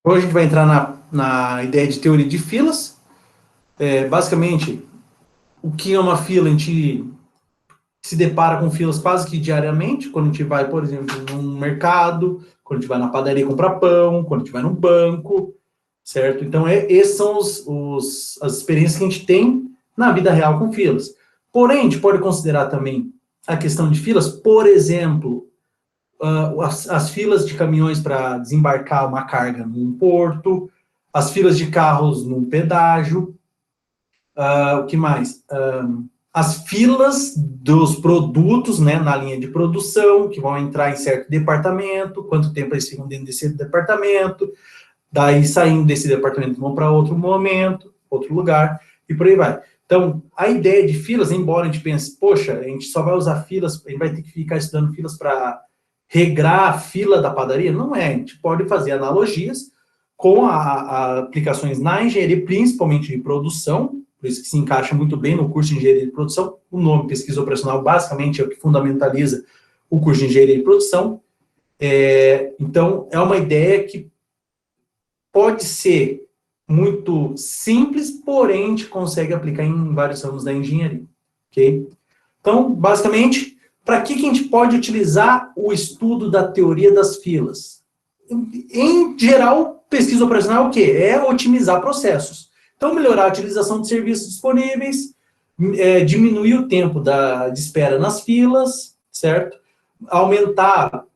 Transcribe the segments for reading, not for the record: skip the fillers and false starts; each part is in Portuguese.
Hoje a gente vai entrar na ideia de teoria de filas. Basicamente, o que é uma fila? A gente se depara com filas quase que diariamente, quando a gente vai, por exemplo, num mercado, quando a gente vai na padaria comprar pão, quando a gente vai no banco, certo? Então, esses são as experiências que a gente tem na vida real com filas. Porém, a gente pode considerar também a questão de filas, por exemplo, as filas de caminhões para desembarcar uma carga num porto, as filas de carros num pedágio, o que mais? As filas dos produtos, né, na linha de produção, que vão entrar em certo departamento, quanto tempo eles ficam dentro desse departamento, daí saindo desse departamento vão para outro momento, outro lugar, e por aí vai. Então, a ideia de filas, embora a gente pense, poxa, a gente só vai usar filas, a gente vai ter que ficar estudando filas para regrar a fila da padaria, não é, a gente pode fazer analogias com aplicações na engenharia, principalmente de produção, por isso que se encaixa muito bem no curso de engenharia de produção. O nome pesquisa operacional basicamente é o que fundamentaliza o curso de engenharia de produção. Então, é uma ideia que pode ser muito simples, porém a gente consegue aplicar em vários ramos da engenharia. Ok? Então, basicamente, para que a gente pode utilizar o estudo da teoria das filas? Em geral, pesquisa operacional é o quê? É otimizar processos. Então, melhorar a utilização de serviços disponíveis, diminuir o tempo de espera nas filas, certo?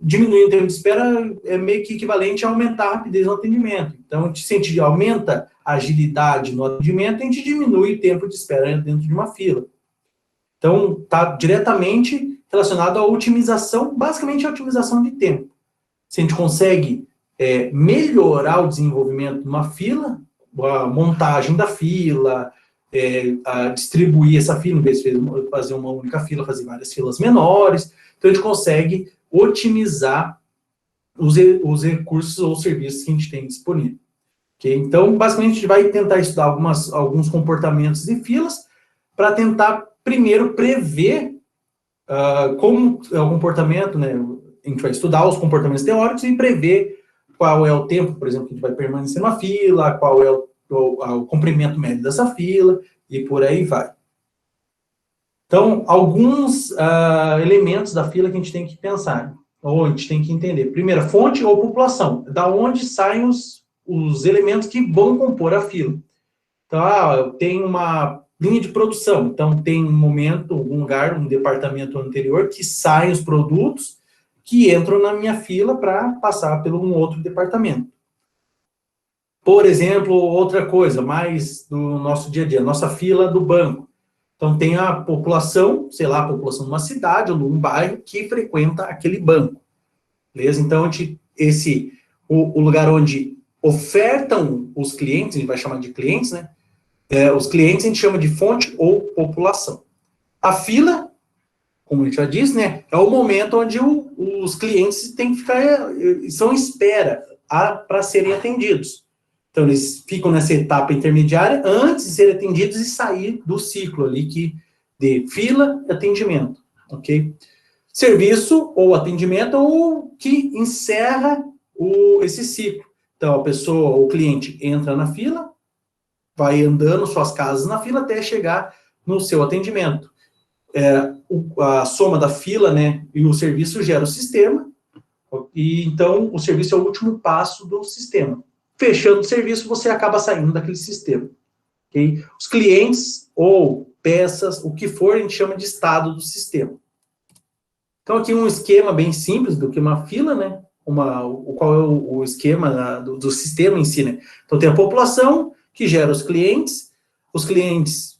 Diminuir o tempo de espera é meio que equivalente a aumentar a rapidez no atendimento. Então, se a gente aumenta a agilidade no atendimento, a gente diminui o tempo de espera dentro de uma fila. Então, está diretamente relacionado à otimização, basicamente a otimização de tempo. Se a gente consegue melhorar o desenvolvimento de uma fila, a montagem da fila, a distribuir essa fila, em vez de fazer uma única fila, fazer várias filas menores, então a gente consegue otimizar os recursos ou serviços que a gente tem disponível. Okay? Então, basicamente, a gente vai tentar estudar alguns comportamentos de filas para tentar, primeiro, prever como é o comportamento, né? A gente vai estudar os comportamentos teóricos e prever qual é o tempo, por exemplo, que a gente vai permanecer numa fila, qual é o comprimento médio dessa fila, e por aí vai. Então, alguns elementos da fila que a gente tem que pensar, ou a gente tem que entender. Primeiro, fonte ou população. Da onde saem os elementos que vão compor a fila. Então, eu tenho uma linha de produção. Então, tem um momento, um lugar, um departamento anterior, que saem os produtos que entram na minha fila para passar pelo um outro departamento. Por exemplo, outra coisa, mais do nosso dia a dia, nossa fila do banco. Então, tem a população, sei lá, a população de uma cidade ou de um bairro que frequenta aquele banco. Beleza? Então, o lugar onde ofertam os clientes, a gente vai chamar de clientes, né? Os clientes a gente chama de fonte ou população. A fila, como a gente já disse, né, é o momento onde os clientes têm que são em espera para serem atendidos. Então, eles ficam nessa etapa intermediária antes de serem atendidos e sair do ciclo ali de fila e atendimento, ok? Serviço ou atendimento ou que encerra esse ciclo. Então, o cliente entra na fila, vai andando suas casas na fila até chegar no seu atendimento. A soma da fila, né, e o serviço gera o sistema, e então o serviço é o último passo do sistema. Fechando o serviço, você acaba saindo daquele sistema. Okay? Os clientes ou peças, o que for, a gente chama de estado do sistema. Então, aqui um esquema bem simples do que uma fila, né? Qual é o esquema do sistema em si, né? Então, tem a população, que gera os clientes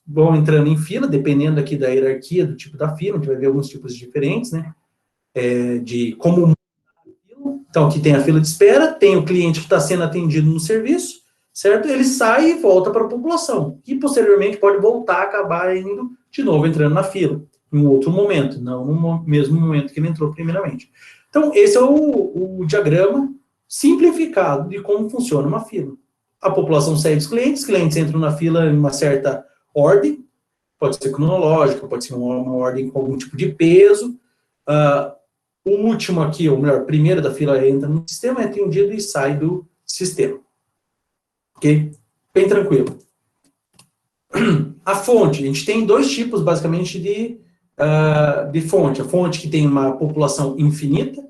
vão entrando em fila, dependendo aqui da hierarquia, do tipo da fila, a gente vai ver alguns tipos diferentes, né? De como. Então, aqui tem a fila de espera, tem o cliente que está sendo atendido no serviço, certo? Ele sai e volta para a população, e posteriormente pode voltar, acabar indo de novo, entrando na fila, em um outro momento, não no mesmo momento que ele entrou primeiramente. Então, esse é o diagrama simplificado de como funciona uma fila. A população segue os clientes entram na fila em uma certa ordem, pode ser cronológica, pode ser uma ordem com algum tipo de peso. O último aqui, ou melhor, primeiro da fila entra no sistema, é atendido e sai do sistema. ok? Bem tranquilo. A fonte, a gente tem dois tipos, basicamente, de fonte. A fonte que tem uma população infinita,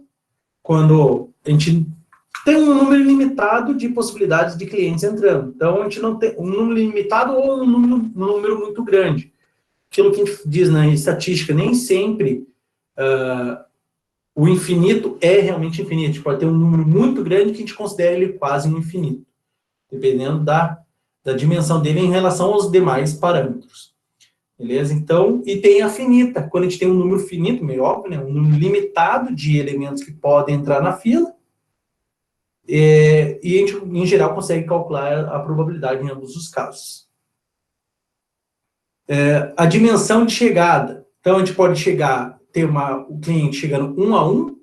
quando a gente tem um número limitado de possibilidades de clientes entrando. Então, a gente não tem um número limitado ou um número muito grande. Aquilo que a gente diz na estatística, nem sempre o infinito é realmente infinito. A gente pode ter um número muito grande que a gente considera ele quase um infinito, dependendo da dimensão dele em relação aos demais parâmetros. Beleza? Então, e tem a finita. Quando a gente tem um número finito, meio óbvio, né? Um número limitado de elementos que podem entrar na fila, e a gente, em geral, consegue calcular a probabilidade em ambos os casos. A dimensão de chegada. Então, a gente pode ter o cliente chegando um a um,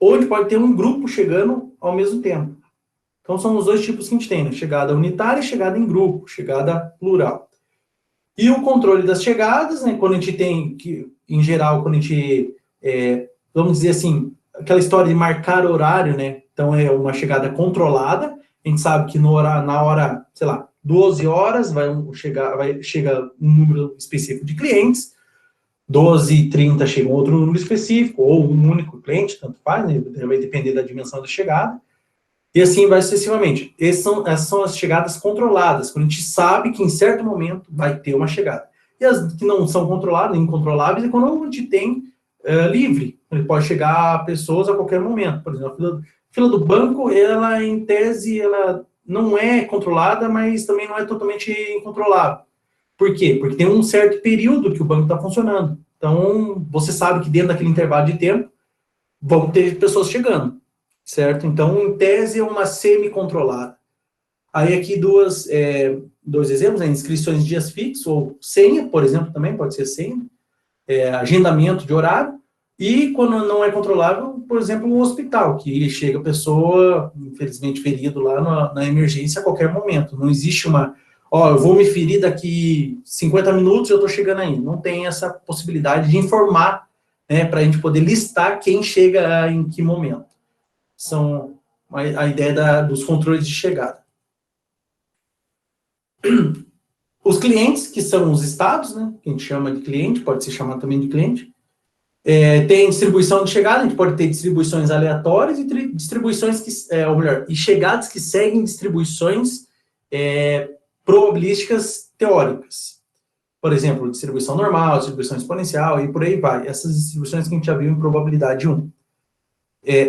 ou a gente pode ter um grupo chegando ao mesmo tempo. Então, são os dois tipos que a gente tem, né? Chegada unitária e chegada em grupo, chegada plural. E o controle das chegadas, né? Quando a gente tem, em geral, quando a gente, vamos dizer assim, aquela história de marcar horário, né? Então, é uma chegada controlada. A gente sabe que na hora, sei lá, 12 horas, chega um número específico de clientes, 12h30 chega um outro número específico, ou um único cliente, tanto faz, né? Vai depender da dimensão da chegada. E assim vai sucessivamente. Essas são as chegadas controladas, quando a gente sabe que em certo momento vai ter uma chegada. E as que não são controladas, incontroláveis, é quando a gente tem livre. Ele pode chegar a pessoas a qualquer momento. Por exemplo, a fila do banco, ela, em tese, ela não é controlada, mas também não é totalmente incontrolável. Por quê? Porque tem um certo período que o banco está funcionando. Então, você sabe que dentro daquele intervalo de tempo, vão ter pessoas chegando. Certo? Então, em tese, é uma semi-controlada. Aí, aqui, dois exemplos, né? Inscrições de dias fixos, ou senha, por exemplo, também pode ser senha, agendamento de horário, e quando não é controlável, por exemplo, o hospital, que chega a pessoa, infelizmente, ferido lá na emergência a qualquer momento. Não existe eu vou me ferir daqui 50 minutos e eu estou chegando aí. Não tem essa possibilidade de informar, né, para a gente poder listar quem chega em que momento. São a ideia dos controles de chegada. Os clientes, que são os estados, né, que a gente chama de cliente, pode ser chamado também de cliente, tem distribuição de chegada, a gente pode ter distribuições aleatórias e distribuições e chegadas que seguem distribuições probabilísticas teóricas. Por exemplo, distribuição normal, distribuição exponencial e por aí vai. Essas distribuições que a gente já viu em probabilidade 1.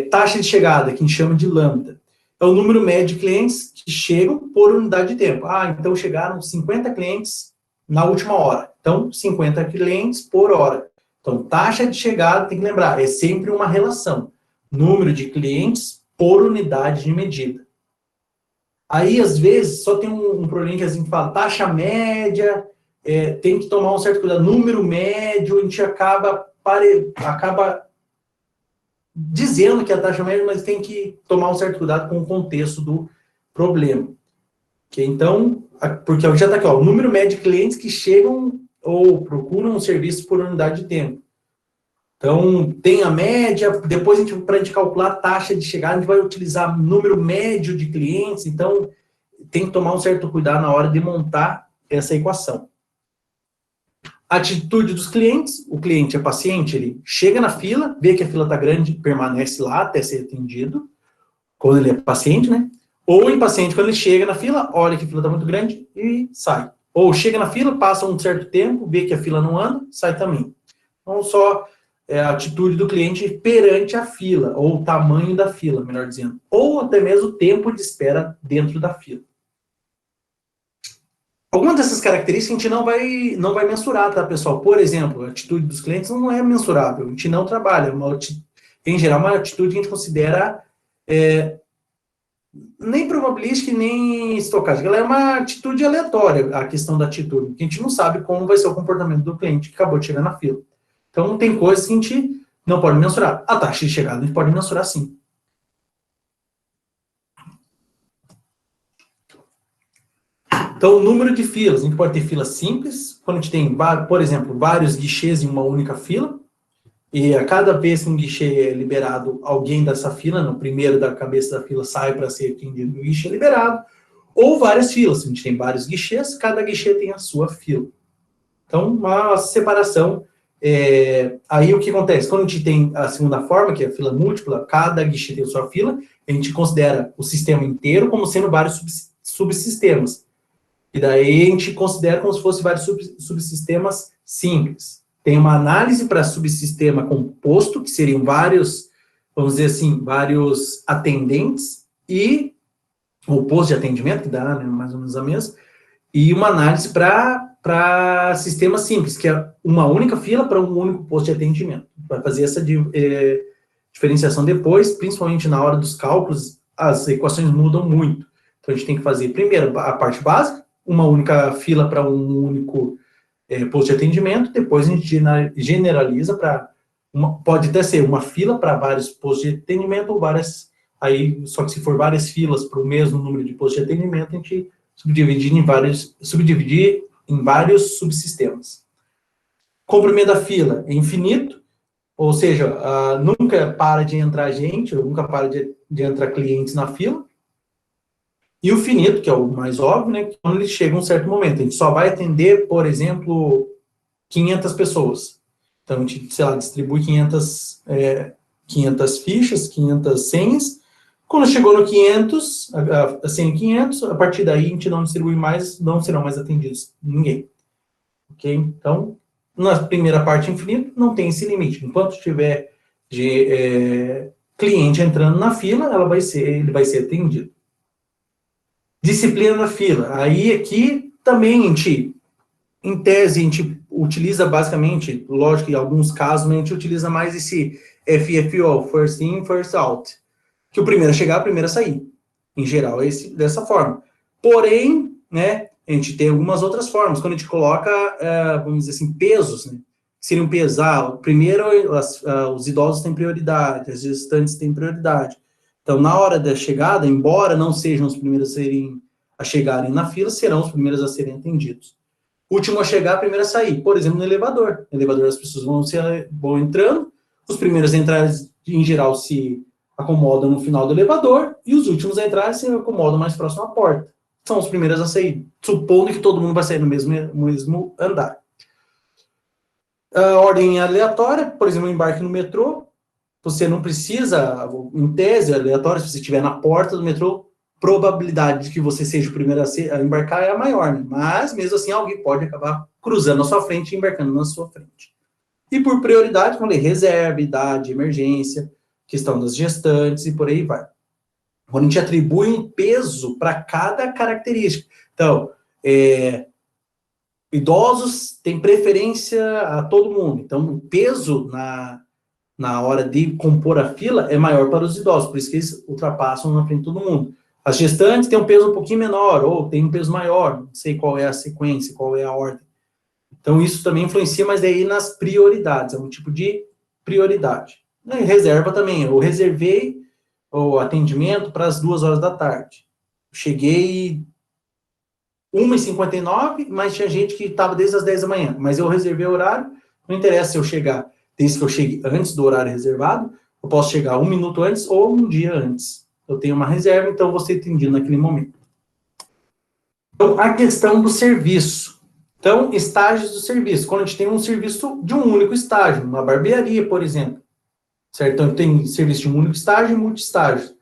Taxa de chegada, que a gente chama de lambda. É o número médio de clientes que chegam por unidade de tempo. Então chegaram 50 clientes na última hora. Então, 50 clientes por hora. Então, taxa de chegada, tem que lembrar, é sempre uma relação. Número de clientes por unidade de medida. Aí, às vezes, só tem um problema que a gente fala, taxa média, tem que tomar um certo cuidado. Número médio, a gente acaba dizendo que é a taxa média, mas tem que tomar um certo cuidado com o contexto do problema. Okay? Então, porque já está aqui, o número médio de clientes que chegam ou procuram um serviço por unidade de tempo. Então, tem a média, depois, para a gente calcular a taxa de chegada, a gente vai utilizar número médio de clientes, então, tem que tomar um certo cuidado na hora de montar essa equação. Atitude dos clientes, o cliente é paciente, ele chega na fila, vê que a fila está grande, permanece lá até ser atendido, quando ele é paciente, né? Ou impaciente, quando ele chega na fila, olha que a fila está muito grande e sai. Ou chega na fila, passa um certo tempo, vê que a fila não anda, sai também. Então, só a atitude do cliente perante a fila, ou o tamanho da fila, melhor dizendo. Ou até mesmo o tempo de espera dentro da fila. Algumas dessas características a gente não vai mensurar, tá, pessoal? Por exemplo, a atitude dos clientes não é mensurável, a gente não trabalha. Em geral, uma atitude que a gente considera nem probabilística e nem estocástica. Ela é uma atitude aleatória, a questão da atitude, porque a gente não sabe como vai ser o comportamento do cliente que acabou de chegar na fila. Então, tem coisas que a gente não pode mensurar. A taxa de chegada a gente pode mensurar sim. Então, o número de filas, a gente pode ter filas simples, quando a gente tem, por exemplo, vários guichês em uma única fila, e a cada vez que um guichê é liberado, alguém dessa fila, no primeiro da cabeça da fila, sai para ser atendido no guichê liberado, ou várias filas. A gente tem vários guichês, cada guichê tem a sua fila. Então, uma separação. Aí o que acontece? Quando a gente tem a segunda forma, que é a fila múltipla, cada guichê tem a sua fila, a gente considera o sistema inteiro como sendo vários subsistemas. E daí a gente considera como se fosse vários subsistemas simples. Tem uma análise para subsistema composto, que seriam vários, vamos dizer assim, vários atendentes, e o posto de atendimento, que dá, né, mais ou menos a mesma, e uma análise para sistema simples, que é uma única fila para um único posto de atendimento. Vai fazer essa diferenciação depois, principalmente na hora dos cálculos, as equações mudam muito. Então, a gente tem que fazer, primeiro, a parte básica, uma única fila para um único posto de atendimento, depois a gente generaliza para, pode até ser uma fila para vários postos de atendimento, ou várias, aí, só que se for várias filas para o mesmo número de postos de atendimento, a gente subdividir em vários subsistemas. Comprimento da fila é infinito, ou seja, nunca para de entrar gente, nunca para de entrar clientes na fila. E o finito, que é o mais óbvio, né, que quando ele chega a um certo momento, a gente só vai atender, por exemplo, 500 pessoas. Então, a gente, sei lá, distribui 500 fichas, 500 senhas. Quando chegou no 500, a senha 500, a partir daí a gente não distribui mais, não serão mais atendidos ninguém. Ok? Então, na primeira parte infinito, não tem esse limite. Enquanto tiver cliente entrando na fila, ele vai ser atendido. Disciplina na fila. Aí aqui também a gente, em tese, a gente utiliza basicamente, lógico que em alguns casos a gente utiliza mais esse FFO, First In, First Out, que o primeiro a chegar, o primeiro a sair. Em geral, é dessa forma. Porém, né, a gente tem algumas outras formas. Quando a gente coloca, vamos dizer assim, pesos, né, seriam pesar. Primeiro, os idosos têm prioridade, as gestantes têm prioridade. Então, na hora da chegada, embora não sejam os primeiros a chegarem na fila, serão os primeiros a serem atendidos. Último a chegar, primeiro a sair. Por exemplo, no elevador. No elevador, as pessoas vão entrando, os primeiros a entrar, em geral, se acomodam no final do elevador, e os últimos a entrar se acomodam mais próximo à porta. São os primeiros a sair, supondo que todo mundo vai sair no mesmo andar. A ordem aleatória, por exemplo, embarque no metrô, você não precisa, em tese aleatória, se você estiver na porta do metrô, probabilidade de que você seja o primeiro a embarcar é a maior, né? Mas, mesmo assim, alguém pode acabar cruzando a sua frente e embarcando na sua frente. E por prioridade, como eu falei, reserva, idade, emergência, questão das gestantes e por aí vai. Quando a gente atribui um peso para cada característica. Então, idosos têm preferência a todo mundo. Então, o peso na hora de compor a fila é maior para os idosos, por isso que eles ultrapassam na frente de todo mundo. As gestantes têm um peso um pouquinho menor, ou têm um peso maior, não sei qual é a sequência, qual é a ordem. Então, isso também influencia, mas daí nas prioridades, é um tipo de prioridade. E reserva também, eu reservei o atendimento para as 2 horas da tarde. Cheguei 1h59, mas tinha gente que estava desde as 10 da manhã, mas eu reservei o horário, não interessa se eu chegar, desde que eu chegue antes do horário reservado, eu posso chegar 1 minuto antes ou 1 dia antes. Eu tenho uma reserva, então vou ser atendido naquele momento. Então, a questão do serviço. Então, estágios do serviço. Quando a gente tem um serviço de um único estágio, uma barbearia, por exemplo. Certo? Então, tem serviço de um único estágio e multi-estágios.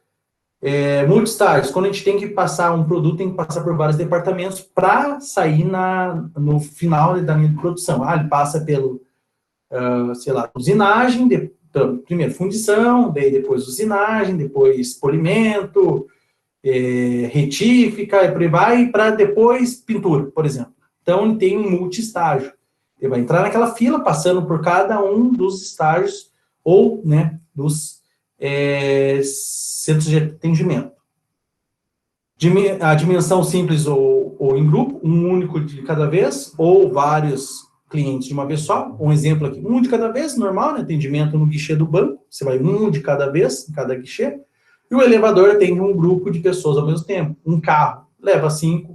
Multi-estágios, quando a gente tem que passar um produto, tem que passar por vários departamentos para sair no final da linha de produção. Ele passa pelo, sei lá, usinagem, então, primeiro fundição, daí depois usinagem, depois polimento, retífica, e por aí vai, para depois pintura, por exemplo. Então, ele tem um multi-estágio. Ele vai entrar naquela fila, passando por cada um dos estágios, ou, né, dos centros de atendimento. A dimensão simples ou em grupo, um único de cada vez, ou vários clientes de uma vez só. Um exemplo aqui, um de cada vez, normal, né? Atendimento no guichê do banco, você vai um de cada vez, em cada guichê. E o elevador atende um grupo de pessoas ao mesmo tempo. Um carro leva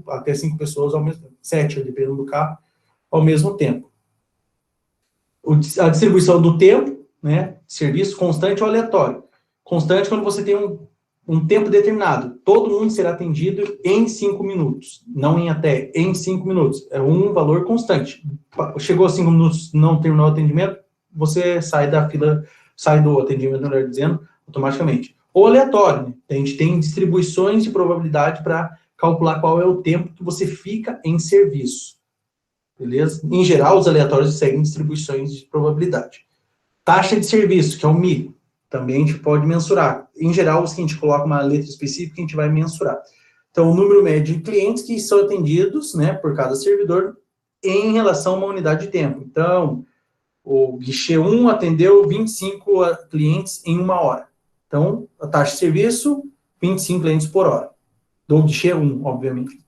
até 5 pessoas ao mesmo tempo, 7, dependendo do carro, ao mesmo tempo. A distribuição do tempo, né? Serviço constante ou aleatório. Constante quando você tem um tempo determinado. Todo mundo será atendido em 5 minutos, não em até, em 5 minutos. É um valor constante. Chegou a 5 minutos, não terminou o atendimento, você sai da fila, sai do atendimento, melhor dizendo, automaticamente. Ou aleatório, né? A gente tem distribuições de probabilidade para calcular qual é o tempo que você fica em serviço. Beleza? Em geral, os aleatórios seguem distribuições de probabilidade. Taxa de serviço, que é o MI, também a gente pode mensurar. Em geral, se a gente coloca uma letra específica, a gente vai mensurar. Então, o número médio de clientes que são atendidos, né, por cada servidor em relação a uma unidade de tempo. Então, o guichê 1 atendeu 25 clientes em 1 hora. Então, a taxa de serviço, 25 clientes por hora. Do guichê 1, obviamente.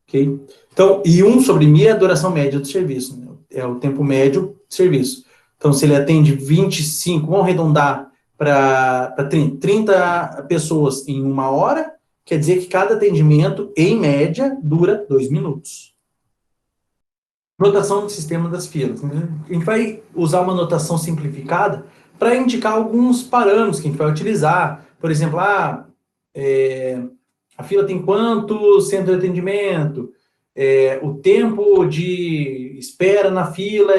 Ok? Então, e 1 sobre mi é a duração média do serviço, né? É o tempo médio de serviço. Então, se ele atende 25, vamos arredondar para 30 pessoas em 1 hora, quer dizer que cada atendimento, em média, dura 2 minutos. Notação do sistema das filas. A gente vai usar uma notação simplificada para indicar alguns parâmetros que a gente vai utilizar. Por exemplo, a fila tem quanto centro de atendimento? O tempo de espera na fila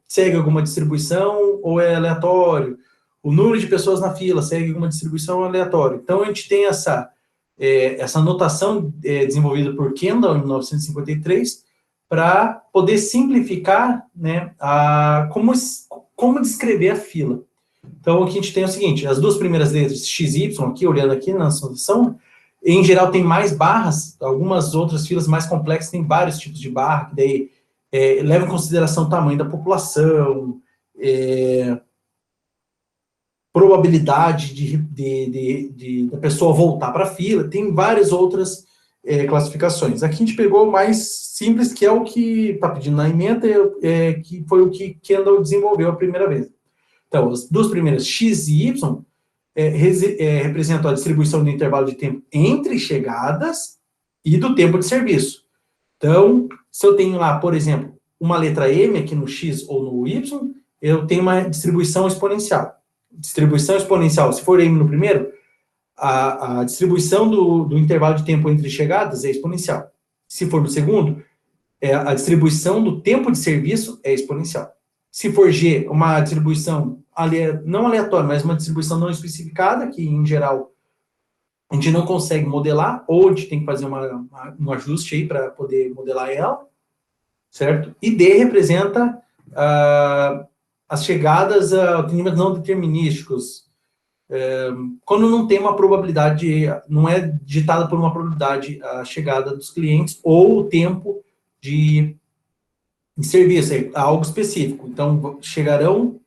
segue alguma distribuição ou é aleatório? O número de pessoas na fila segue alguma distribuição ou aleatório? Então, a gente tem essa notação desenvolvida por Kendall, em 1953, para poder simplificar, né, como descrever a fila. Então, o que a gente tem é o seguinte, as duas primeiras letras, XY, aqui, olhando aqui na solução, em geral tem mais barras, algumas outras filas mais complexas têm vários tipos de barra, que daí levam em consideração o tamanho da população, probabilidade da pessoa voltar para a fila, tem várias outras classificações. Aqui a gente pegou o mais simples, que é o que está pedindo na ementa, que foi o que Kendall desenvolveu a primeira vez. Então, as duas primeiras, X e Y, representam a distribuição do intervalo de tempo entre chegadas e do tempo de serviço. Então, se eu tenho lá, por exemplo, uma letra M aqui no X ou no Y, eu tenho uma distribuição exponencial. Distribuição exponencial, se for M no primeiro, a distribuição do intervalo de tempo entre chegadas é exponencial. Se for no segundo, a distribuição do tempo de serviço é exponencial. Se for G, uma distribuição não aleatória, mas uma distribuição não especificada, que em geral a gente não consegue modelar, ou a gente tem que fazer um ajuste aí para poder modelar ela, certo? E D representa as chegadas a atendimentos não determinísticos, quando não tem uma probabilidade, não é ditada por uma probabilidade a chegada dos clientes, ou o tempo de serviço, algo específico. Então, chegarão,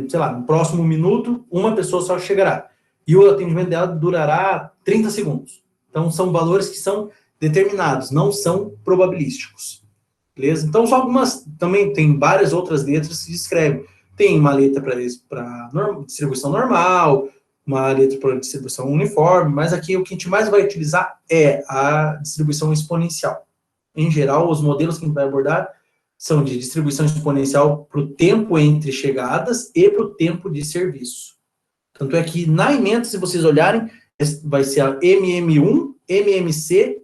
sei lá, no próximo minuto, uma pessoa só chegará. E o atendimento dela durará 30 segundos. Então, são valores que são determinados, não são probabilísticos. Beleza? Então, só algumas, também tem várias outras letras que descrevem. Tem uma letra para distribuição normal, uma letra para distribuição uniforme, mas aqui o que a gente mais vai utilizar é a distribuição exponencial. Em geral, os modelos que a gente vai abordar são de distribuição exponencial para o tempo entre chegadas e para o tempo de serviço. Tanto é que na ementa, se vocês olharem, vai ser a MM1, MMC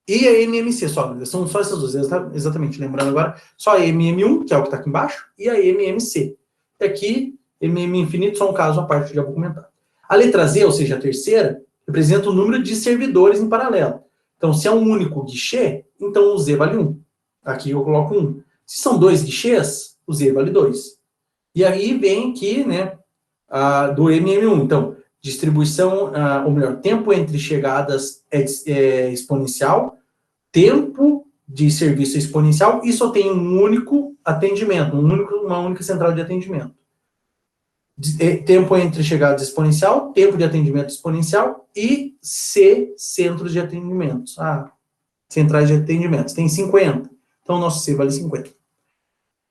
e a MMC, são só essas duas, exatamente, lembrando agora, só a MM1, que é o que está aqui embaixo, e a MMC. E aqui, MM infinito, só um caso à parte, já vou comentar. A letra Z, ou seja, a terceira, representa o número de servidores em paralelo. Então, se é um único guichê, então o Z vale 1. Aqui eu coloco 1. Se são 2 guichês, o Z vale 2. E aí vem aqui, né, do MM1. Então, distribuição, ou melhor, tempo entre chegadas é exponencial, tempo de serviço é exponencial e só tem um único atendimento, uma única central de atendimento. Tempo entre chegadas exponencial, tempo de atendimento exponencial e C, centros de atendimentos. Centrais de atendimentos. Tem 50. Então, o nosso C vale 50.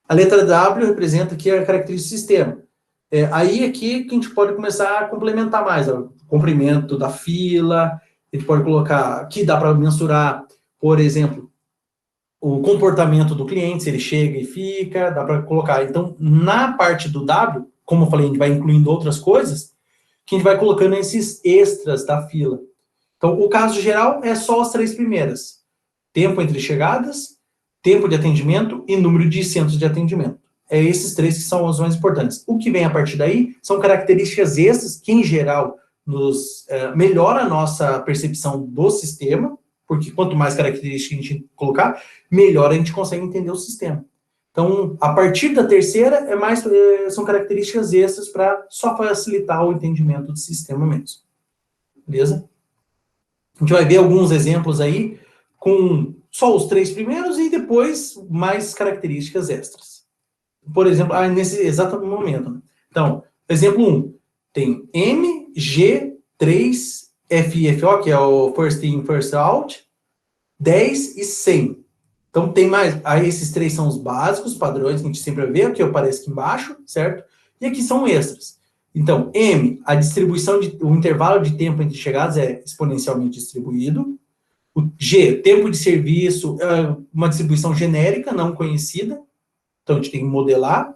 A letra W representa aqui a característica do sistema. Aí aqui que a gente pode começar a complementar mais. O comprimento da fila, a gente pode colocar, aqui dá para mensurar, por exemplo, o comportamento do cliente, se ele chega e fica, dá para colocar. Então, na parte do W, como eu falei, a gente vai incluindo outras coisas, que a gente vai colocando esses extras da fila. Então, o caso geral é só as 3 primeiras. Tempo entre chegadas, tempo de atendimento e número de centros de atendimento. É esses 3 que são os mais importantes. O que vem a partir daí são características extras que, em geral, melhora a nossa percepção do sistema, porque quanto mais características a gente colocar, melhor a gente consegue entender o sistema. Então, a partir da terceira, são características extras para só facilitar o entendimento do sistema mesmo. Beleza? A gente vai ver alguns exemplos aí com só os 3 primeiros e depois mais características extras. Por exemplo, nesse exato momento. Né? Então, exemplo 1, tem M, G, 3, FIFO, que é o First In, First Out, 10 e 100. Então, tem mais. Aí, esses 3 são os básicos, padrões, que a gente sempre vê, que aparece aqui embaixo, certo? E aqui são extras. Então, M, a distribuição, o intervalo de tempo entre chegadas é exponencialmente distribuído. O G, tempo de serviço, é uma distribuição genérica, não conhecida. Então, a gente tem que modelar.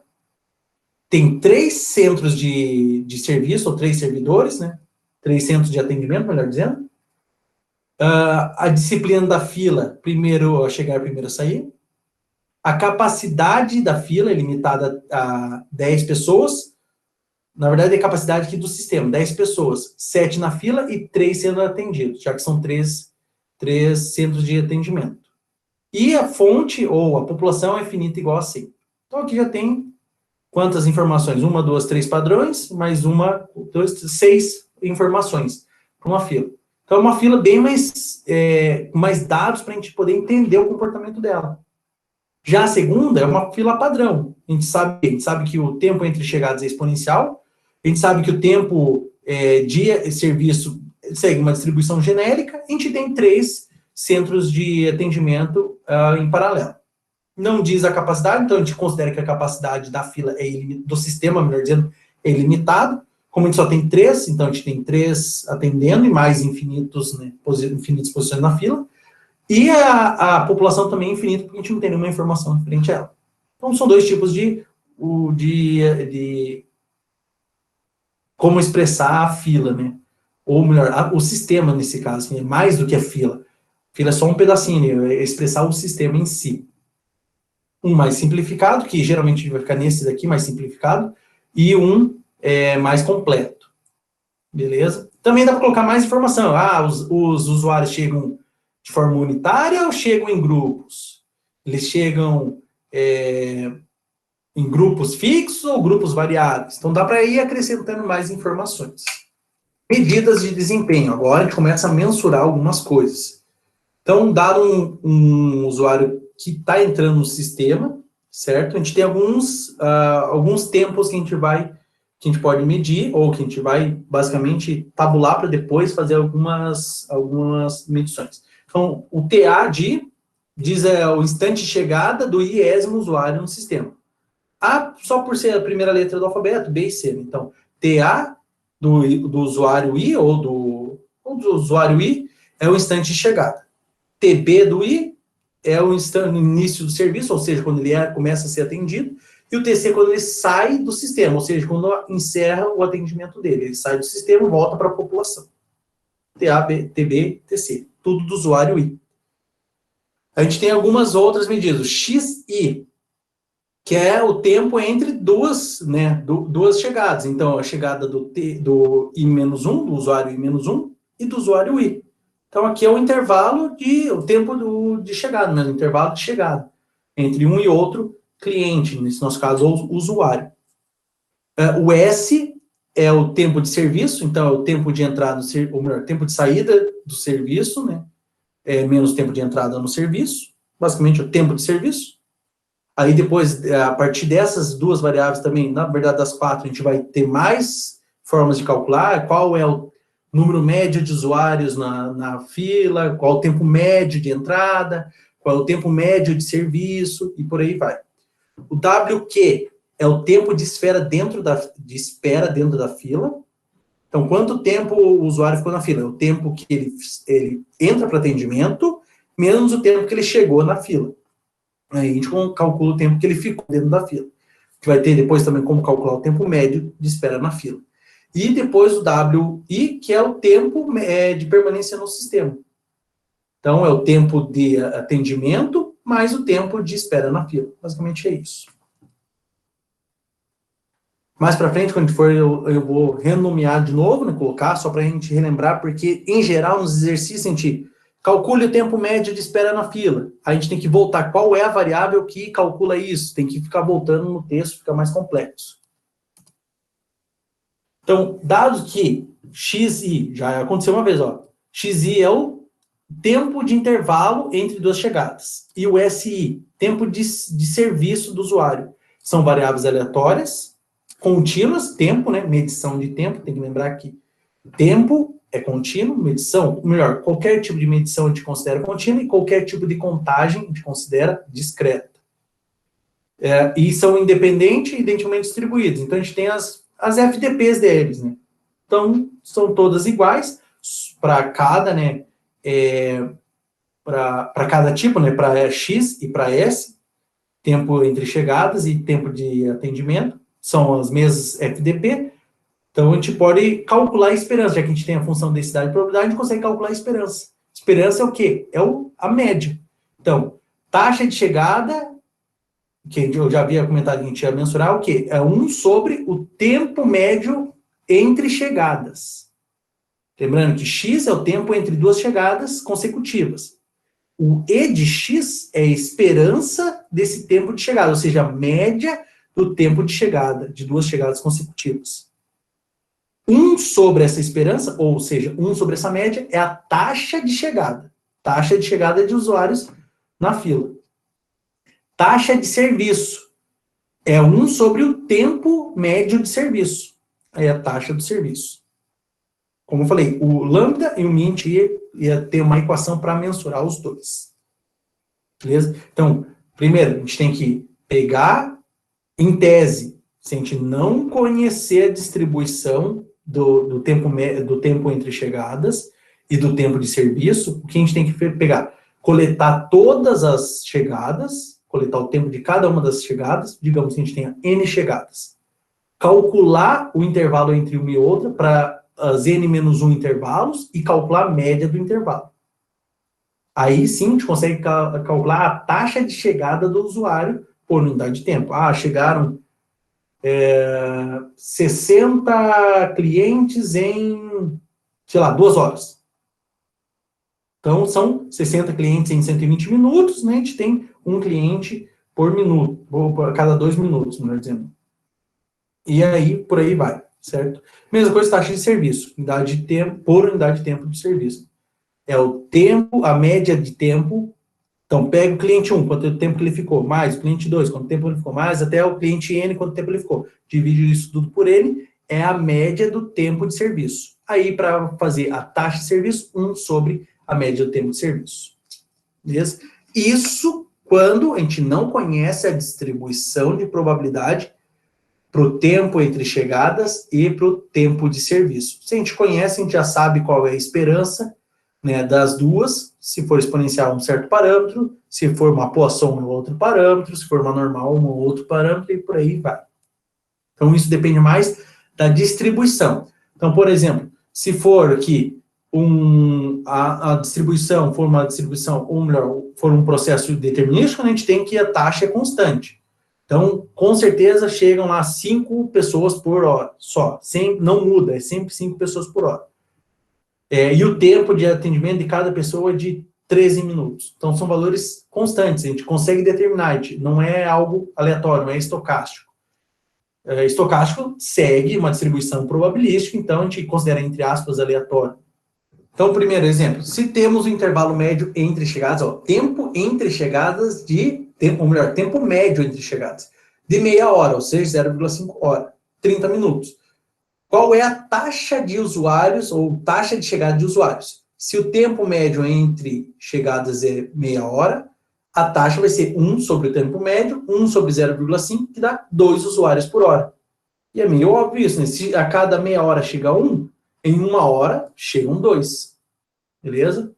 Tem 3 centros de serviço, ou 3 servidores, né? 3 centros de atendimento, melhor dizendo. A disciplina da fila, primeiro a chegar, primeiro a sair. A capacidade da fila é limitada a 10 pessoas. Na verdade, é a capacidade aqui do sistema, 10 pessoas. 7 na fila e 3 sendo atendidos, já que são 3 centros de atendimento. E a fonte, ou a população, é finita igual a 100. Então, aqui já tem quantas informações? 1, 2, 3 padrões, mais 1, 2, 6 informações para uma fila. Então, é uma fila bem mais dados para a gente poder entender o comportamento dela. Já a segunda é uma fila padrão. A gente sabe que o tempo entre chegadas é exponencial, a gente sabe que o tempo de serviço segue uma distribuição genérica, a gente tem 3 centros de atendimento em paralelo. Não diz a capacidade, então a gente considera que a capacidade da fila, do sistema, melhor dizendo, é ilimitada. Como a gente só tem 3, então a gente tem 3 atendendo e mais infinitas posições na fila. E a população também é infinita, porque a gente não tem nenhuma informação referente a ela. Então, são 2 tipos de como expressar a fila, né? Ou melhor, o sistema, nesse caso, é mais do que a fila. A fila é só um pedacinho, é expressar o sistema em si. Um mais simplificado, que geralmente vai ficar nesse daqui, mais simplificado, e um mais completo. Beleza? Também dá para colocar mais informação. Os usuários chegam de forma unitária ou chegam em grupos? Eles chegam em grupos fixos ou grupos variados? Então, dá para ir acrescentando mais informações. Medidas de desempenho. Agora, a gente começa a mensurar algumas coisas. Então, dado um usuário que está entrando no sistema, certo? A gente tem alguns tempos que a gente pode medir, ou que a gente vai, basicamente, tabular para depois fazer algumas medições. Então, o TA diz o instante de chegada do iésimo usuário no sistema. A, só por ser a primeira letra do alfabeto, B e C. Então, TA do usuário I, ou do usuário I, é o instante de chegada. TB do I é o início do serviço, ou seja, quando ele começa a ser atendido, e o TC quando ele sai do sistema, ou seja, quando encerra o atendimento dele. Ele sai do sistema e volta para a população. TA, TB, TC. Tudo do usuário I. A gente tem algumas outras medidas. O XI, que é o tempo entre duas chegadas. Então, a chegada do I-1, do usuário I-1, e do usuário I. Então, aqui é o intervalo o tempo de chegada, né? O intervalo de chegada entre um e outro cliente, nesse nosso caso, o usuário. O S é o tempo de serviço, então é o tempo de entrada, ou melhor, tempo de saída do serviço, né? Menos tempo de entrada no serviço, basicamente o tempo de serviço. Aí depois, a partir dessas 2 variáveis também, na verdade das 4, a gente vai ter mais formas de calcular qual é o número médio de usuários na fila, qual o tempo médio de entrada, qual é o tempo médio de serviço, e por aí vai. O WQ é o tempo de espera dentro da fila. Então, quanto tempo o usuário ficou na fila? É o tempo que ele entra para atendimento, menos o tempo que ele chegou na fila. Aí a gente calcula o tempo que ele ficou dentro da fila. que vai ter depois também como calcular o tempo médio de espera na fila. E depois o WI, que é o tempo de permanência no sistema. Então, é o tempo de atendimento mais o tempo de espera na fila. Basicamente é isso. Mais para frente, quando for, eu vou renomear de novo, né, colocar, só para a gente relembrar, porque, em geral, nos exercícios, a gente calcule o tempo médio de espera na fila. A gente tem que voltar qual é a variável que calcula isso. Tem que ficar voltando no texto, fica mais complexo. Então, dado que XI, já aconteceu uma vez, ó, XI é o tempo de intervalo entre duas chegadas. E o SI, tempo de serviço do usuário. São variáveis aleatórias, contínuas, tempo, né? Medição de tempo, tem que lembrar que tempo é contínuo, medição, melhor, qualquer tipo de medição a gente considera contínua e qualquer tipo de contagem a gente considera discreta. E são independentes e identicamente distribuídos. Então, a gente tem as FDPs deles, né? Então, são todas iguais para cada, né? Para cada tipo, né? Para X e para S, tempo entre chegadas e tempo de atendimento, são as mesmas FDP. Então, a gente pode calcular a esperança, já que a gente tem a função densidade e probabilidade, a gente consegue calcular a esperança. Esperança é o quê? É a média. Então, taxa de chegada, que eu já havia comentado que a gente ia mensurar, o quê? É 1 sobre o tempo médio entre chegadas. Lembrando que X é o tempo entre duas chegadas consecutivas. O E de X é a esperança desse tempo de chegada, ou seja, a média do tempo de chegada, de duas chegadas consecutivas. 1 sobre essa esperança, ou seja, 1 sobre essa média, é a taxa de chegada. Taxa de chegada de usuários na fila. Taxa de serviço é 1 sobre o tempo médio de serviço. É a taxa do serviço. Como eu falei, o lambda e o mint ia ter uma equação para mensurar os dois. Beleza? Então, primeiro, a gente tem que pegar, em tese, se a gente não conhecer a distribuição do tempo entre chegadas e do tempo de serviço, o que a gente tem que pegar? Coletar todas as chegadas, coletar o tempo de cada uma das chegadas, digamos que a gente tenha N chegadas. Calcular o intervalo entre uma e outra para as N-1 intervalos e calcular a média do intervalo. Aí sim a gente consegue calcular a taxa de chegada do usuário por unidade de tempo. Chegaram 60 clientes em, sei lá, 2 horas. Então, são 60 clientes em 120 minutos, né? A gente tem um cliente por minuto, ou por cada 2 minutos, melhor dizendo. E aí, por aí vai, certo? Mesma coisa, taxa de serviço, unidade de tempo por unidade de tempo de serviço. É o tempo, a média de tempo. Então, pega o cliente 1, quanto tempo que ele ficou, mais o cliente 2, quanto tempo ele ficou, mais até o cliente N, quanto tempo ele ficou. Divide isso tudo por N, é a média do tempo de serviço. Aí, para fazer a taxa de serviço, 1 sobre a média do tempo de serviço. Beleza? Isso quando a gente não conhece a distribuição de probabilidade para o tempo entre chegadas e para o tempo de serviço. Se a gente conhece, a gente já sabe qual é a esperança, né, das duas, se for exponencial um certo parâmetro, se for uma Poisson um outro parâmetro, se for uma normal um outro parâmetro, e por aí vai. Então, isso depende mais da distribuição. Então, por exemplo, se for aqui a distribuição for uma distribuição, ou melhor, for um processo determinístico, a gente tem que a taxa é constante. Então, com certeza, chegam lá 5 pessoas por hora, só. Não muda, é sempre 5 pessoas por hora. E o tempo de atendimento de cada pessoa é de 13 minutos. Então, são valores constantes, a gente consegue determinar, não é algo aleatório, não é estocástico. Estocástico segue uma distribuição probabilística, então a gente considera, entre aspas, aleatório. Então, primeiro exemplo, se temos o intervalo médio entre chegadas, tempo entre chegadas ou melhor, tempo médio entre chegadas, de meia hora, ou seja, 0,5 hora, 30 minutos. Qual é a taxa de usuários ou taxa de chegada de usuários? Se o tempo médio entre chegadas é meia hora, a taxa vai ser 1 sobre o tempo médio, 1 sobre 0,5, que dá 2 usuários por hora. E é meio óbvio isso, né? Se a cada meia hora chega 1, em 1 hora chegam 2. Beleza?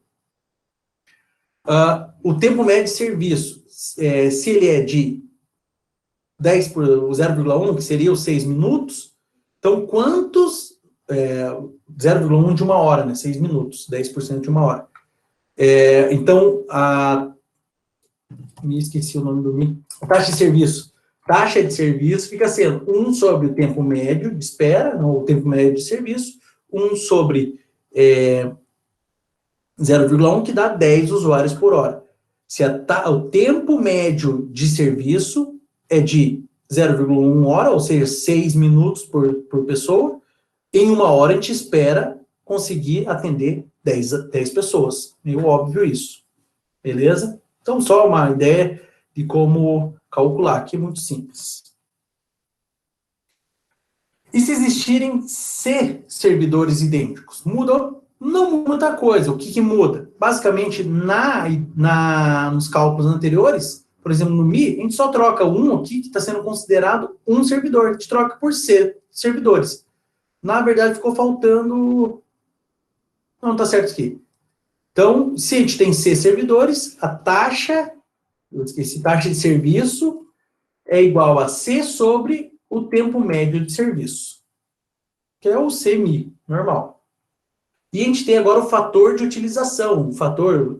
O tempo médio de serviço, se ele é de o 0,1, que seria os 6 minutos, então quantos... 0,1 de uma hora, né? 6 minutos, 10% de uma hora. Então, me esqueci o nome do taxa de serviço. Taxa de serviço fica sendo 1 sobre o tempo médio de espera, não, o tempo médio de serviço, 1 sobre 0,1, que dá 10 usuários por hora. Se o tempo médio de serviço é de 0,1 hora, ou seja, 6 minutos por pessoa, em uma hora a gente espera conseguir atender 10 pessoas. Meio óbvio isso. Beleza? Então, só uma ideia de como calcular, aqui é muito simples. E se existirem C servidores idênticos? Muda? Não muda muita coisa. O que muda? Basicamente, nos cálculos anteriores, por exemplo, no Mi, a gente só troca um aqui, que está sendo considerado um servidor. A gente troca por C servidores. Na verdade, ficou faltando... Não, está certo aqui. Então, se a gente tem C servidores, a taxa, taxa de serviço é igual a C sobre o tempo médio de serviço, que é o CMI, normal. E a gente tem agora o fator de utilização, o fator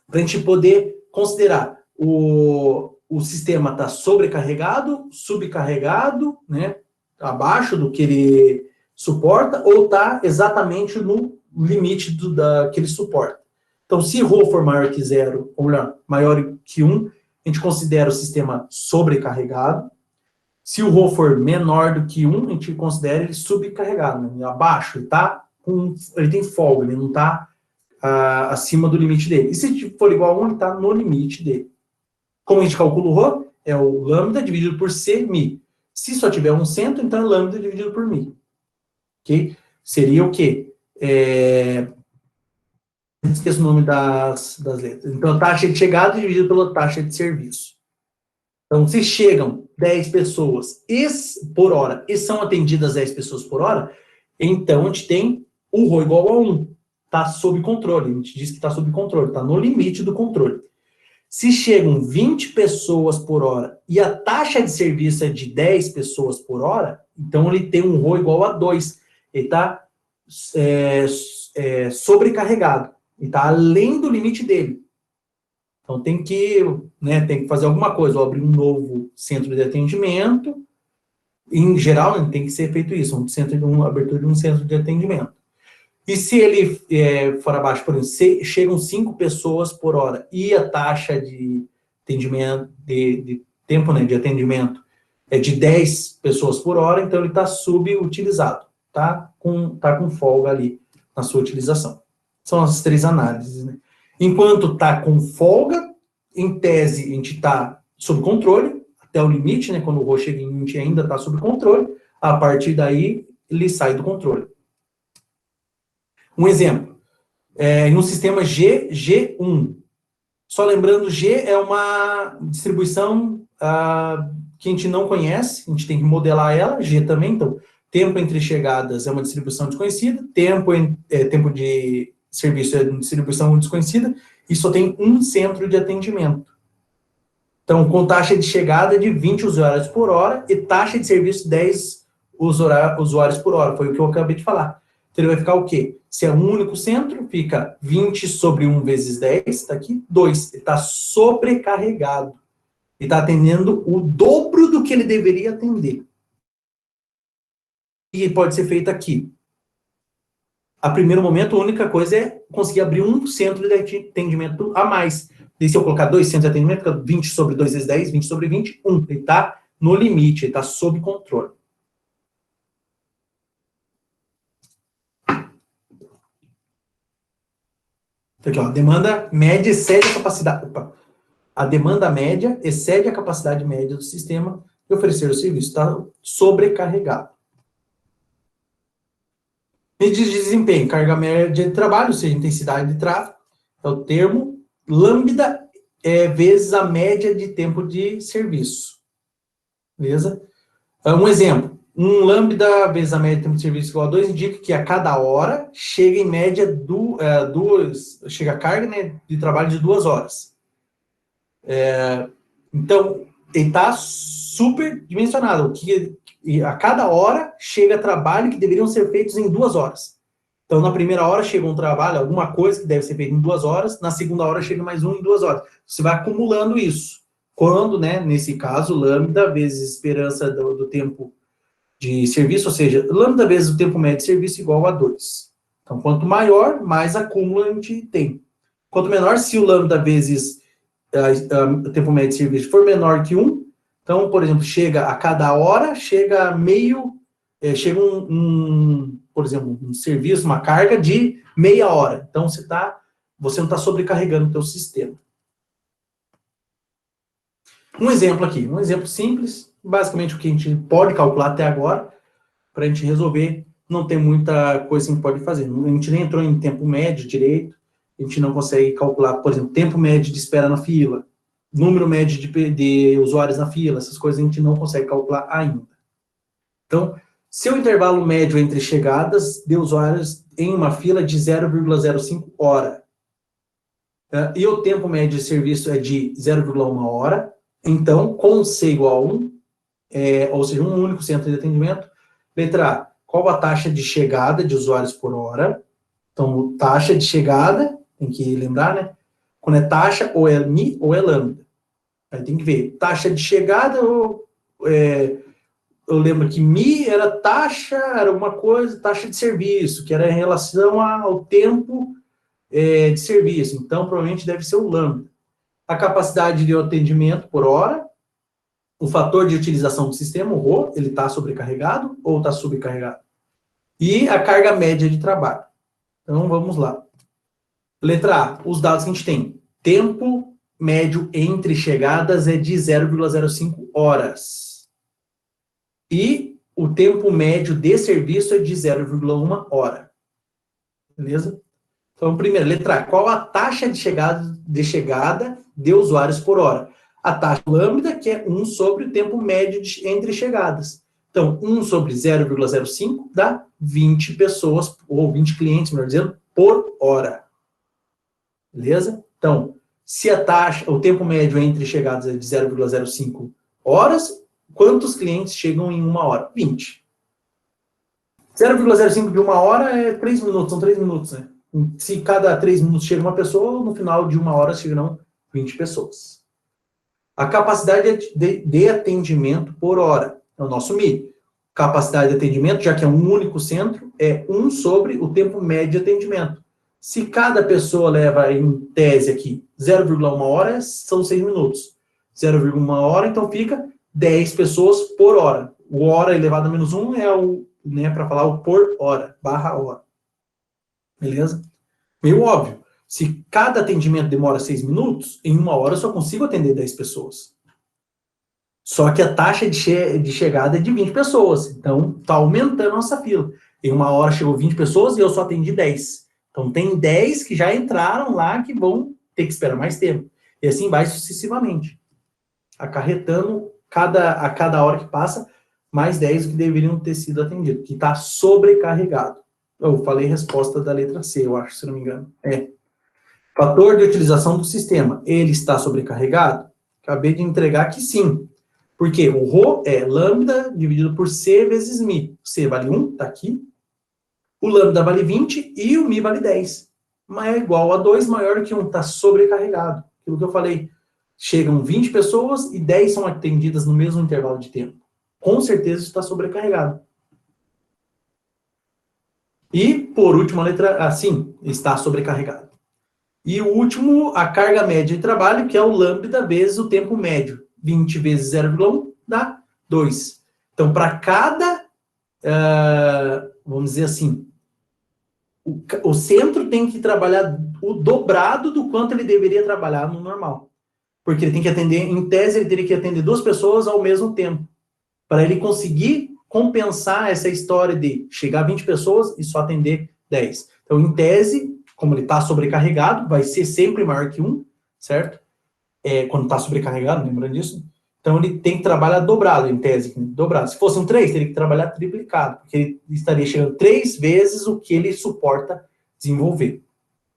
para a gente poder considerar o sistema está sobrecarregado, subcarregado, né, abaixo do que ele suporta, ou está exatamente no limite que ele suporta. Então, se ρ for maior que 0, ou melhor, maior que 1, a gente considera o sistema sobrecarregado. Se o ρ for menor do que 1, a gente considera ele subcarregado, né? Abaixo, ele tem folga, ele não está acima do limite dele. E se for igual a 1, ele está no limite dele. Como a gente calcula o ρ? É o lambda dividido por c mi. Se só tiver um centro, então é lambda dividido por mi. Ok? Seria o quê? Esqueço o nome das letras. Então, a taxa de chegada dividida pela taxa de serviço. Então, se chegam 10 pessoas por hora e são atendidas 10 pessoas por hora, então a gente tem o ρ igual a 1. Está sob controle. A gente diz que está sob controle, está no limite do controle. Se chegam 20 pessoas por hora e a taxa de serviço é de 10 pessoas por hora, então ele tem um ρ igual a 2. Ele está sobrecarregado. Ele está além do limite dele. Então, tem que fazer alguma coisa, ou abrir um novo centro de atendimento. Em geral, tem que ser feito isso, uma abertura de um centro de atendimento. E se ele for abaixo, por exemplo, chegam 5 pessoas por hora e a taxa de atendimento, de tempo de atendimento é de 10 pessoas por hora, então ele está subutilizado, tá com folga ali na sua utilização. São as 3 análises, né? Enquanto está com folga, em tese, a gente está sob controle, até o limite, né? Quando o ρ chega em 20, ainda está sob controle. A partir daí, ele sai do controle. Um exemplo. No sistema G1. Só lembrando, G é uma distribuição que a gente não conhece, a gente tem que modelar ela, G também. Então, tempo entre chegadas é uma distribuição desconhecida, tempo de serviço é uma distribuição desconhecida, e só tem um centro de atendimento. Então, com taxa de chegada de 20 usuários por hora e taxa de serviço 10 usuários por hora. Foi o que eu acabei de falar. Então, ele vai ficar o quê? Se é um único centro, fica 20 sobre 1 vezes 10, está aqui, 2. Ele está sobrecarregado. Ele está atendendo o dobro do que ele deveria atender. E pode ser feito aqui. A primeiro momento, a única coisa é conseguir abrir um centro de atendimento a mais. E se eu colocar 2 centros de atendimento, fica 20 sobre 2 vezes 10, 20 sobre 20, 1. Ele está no limite, ele está sob controle. Então, aqui, ó, a demanda média excede a capacidade... A demanda média excede a capacidade média do sistema de oferecer o serviço. Está sobrecarregado. Medidas de desempenho, carga média de trabalho, ou seja, intensidade de tráfego, é o termo. Lambda vezes a média de tempo de serviço. Beleza? Um exemplo. Um lambda vezes a média de tempo de serviço igual a 2 indica que a cada hora chega em média chega a carga, né, de trabalho de 2 horas. Então, ele está super dimensionado. E a cada hora chega trabalho que deveriam ser feitos em 2 horas. Então, na primeira hora chega um trabalho, alguma coisa que deve ser feita em 2 horas, na segunda hora chega mais um em 2 horas. Você vai acumulando isso. Quando, né, nesse caso, lambda vezes esperança do tempo de serviço, ou seja, lambda vezes o tempo médio de serviço igual a 2. Então, quanto maior, mais acúmulo a gente tem. Quanto menor, se o lambda vezes o tempo médio de serviço for menor que 1, então, por exemplo, chega a cada hora, chega chega por exemplo, um serviço, uma carga de meia hora. Então, você não está sobrecarregando o teu sistema. Um exemplo aqui, um exemplo simples, basicamente o que a gente pode calcular até agora, para a gente resolver, não tem muita coisa que a gente pode fazer. A gente nem entrou em tempo médio direito, a gente não consegue calcular, por exemplo, tempo médio de espera na fila, número médio de usuários na fila, essas coisas a gente não consegue calcular ainda. Então, se o intervalo médio entre chegadas de usuários em uma fila de 0,05 hora, e o tempo médio de serviço é de 0,1 hora, então, com C igual a 1, ou seja, um único centro de atendimento, letra A, qual a taxa de chegada de usuários por hora? Então, taxa de chegada, tem que lembrar, né? Quando é taxa, ou é mi ou é lambda. Aí tem que ver, taxa de chegada, eu lembro que mi era taxa, era alguma coisa, taxa de serviço, que era em relação ao tempo de serviço. Então, provavelmente deve ser o lambda. A capacidade de atendimento por hora, o fator de utilização do sistema, o Rho, ele está sobrecarregado ou está subcarregado? E a carga média de trabalho. Então, vamos lá. Letra A, os dados que a gente tem. Tempo médio entre chegadas é de 0,05 horas. E o tempo médio de serviço é de 0,1 hora. Beleza? Então, primeiro, letra A, qual a taxa de chegada de usuários por hora? A taxa lambda, que é 1 sobre o tempo médio entre chegadas. Então, 1 sobre 0,05 dá 20 pessoas, ou 20 clientes, melhor dizendo, por hora. Beleza? Então, se o tempo médio entre chegadas é de 0,05 horas, quantos clientes chegam em 1 hora? 20. 0,05 de 1 hora é 3 minutos, são 3 minutos, né? Se cada 3 minutos chega uma pessoa, no final de 1 hora chegarão 20 pessoas. A capacidade de atendimento por hora é o nosso MI. Capacidade de atendimento, já que é um único centro, é 1 sobre o tempo médio de atendimento. Se cada pessoa leva, em tese aqui, 0,1 hora, são 6 minutos. 0,1 hora, então fica 10 pessoas por hora. O hora elevado a menos 1 é para falar o por hora, barra hora. Beleza? Meio óbvio. Se cada atendimento demora 6 minutos, em 1 hora eu só consigo atender 10 pessoas. Só que a taxa de chegada é de 20 pessoas. Então, está aumentando a nossa fila. Em 1 hora chegou 20 pessoas e eu só atendi 10. Então, tem 10 que já entraram lá que vão ter que esperar mais tempo. E assim vai sucessivamente. Acarretando a cada hora que passa, mais 10 que deveriam ter sido atendidos. Que está sobrecarregado. Eu falei resposta da letra C, eu acho, se não me engano. Fator de utilização do sistema. Ele está sobrecarregado? Acabei de entregar que sim. Porque o Rho é lambda dividido por C vezes Mi. C vale 1, está aqui. O lambda vale 20 e o Mi vale 10. Mas é igual a 2 maior que 1, está sobrecarregado. Aquilo que eu falei. Chegam 20 pessoas e 10 são atendidas no mesmo intervalo de tempo. Com certeza isso está sobrecarregado. E, por último, a letra A, sim, está sobrecarregado. E o último, a carga média de trabalho, que é o lambda vezes o tempo médio. 20 vezes 0,1 dá 2. Então, para cada, vamos dizer assim, o centro tem que trabalhar o dobrado do quanto ele deveria trabalhar no normal. Porque ele tem que atender, em tese, ele teria que atender 2 pessoas ao mesmo tempo. Para ele conseguir compensar essa história de chegar a 20 pessoas e só atender 10. Então, em tese, como ele está sobrecarregado, vai ser sempre maior que 1, certo? Quando está sobrecarregado, lembrando disso. Então, ele tem que trabalhar dobrado, em tese, dobrado. Se fossem 3, teria que trabalhar triplicado, porque ele estaria chegando 3 vezes o que ele suporta desenvolver.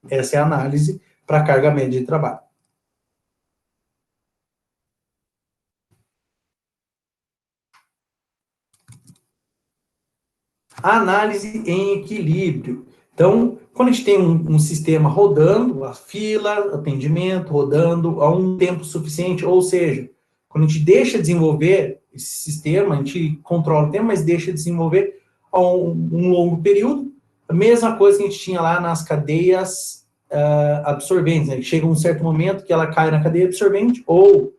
Essa é a análise para a carga média de trabalho. Análise em equilíbrio. Então, quando a gente tem um sistema rodando, a fila, atendimento, rodando a um tempo suficiente, ou seja, quando a gente deixa desenvolver esse sistema, a gente controla o tempo, mas deixa de desenvolver a um longo período, a mesma coisa que a gente tinha lá nas cadeias absorventes, né? Chega um certo momento que ela cai na cadeia absorvente ou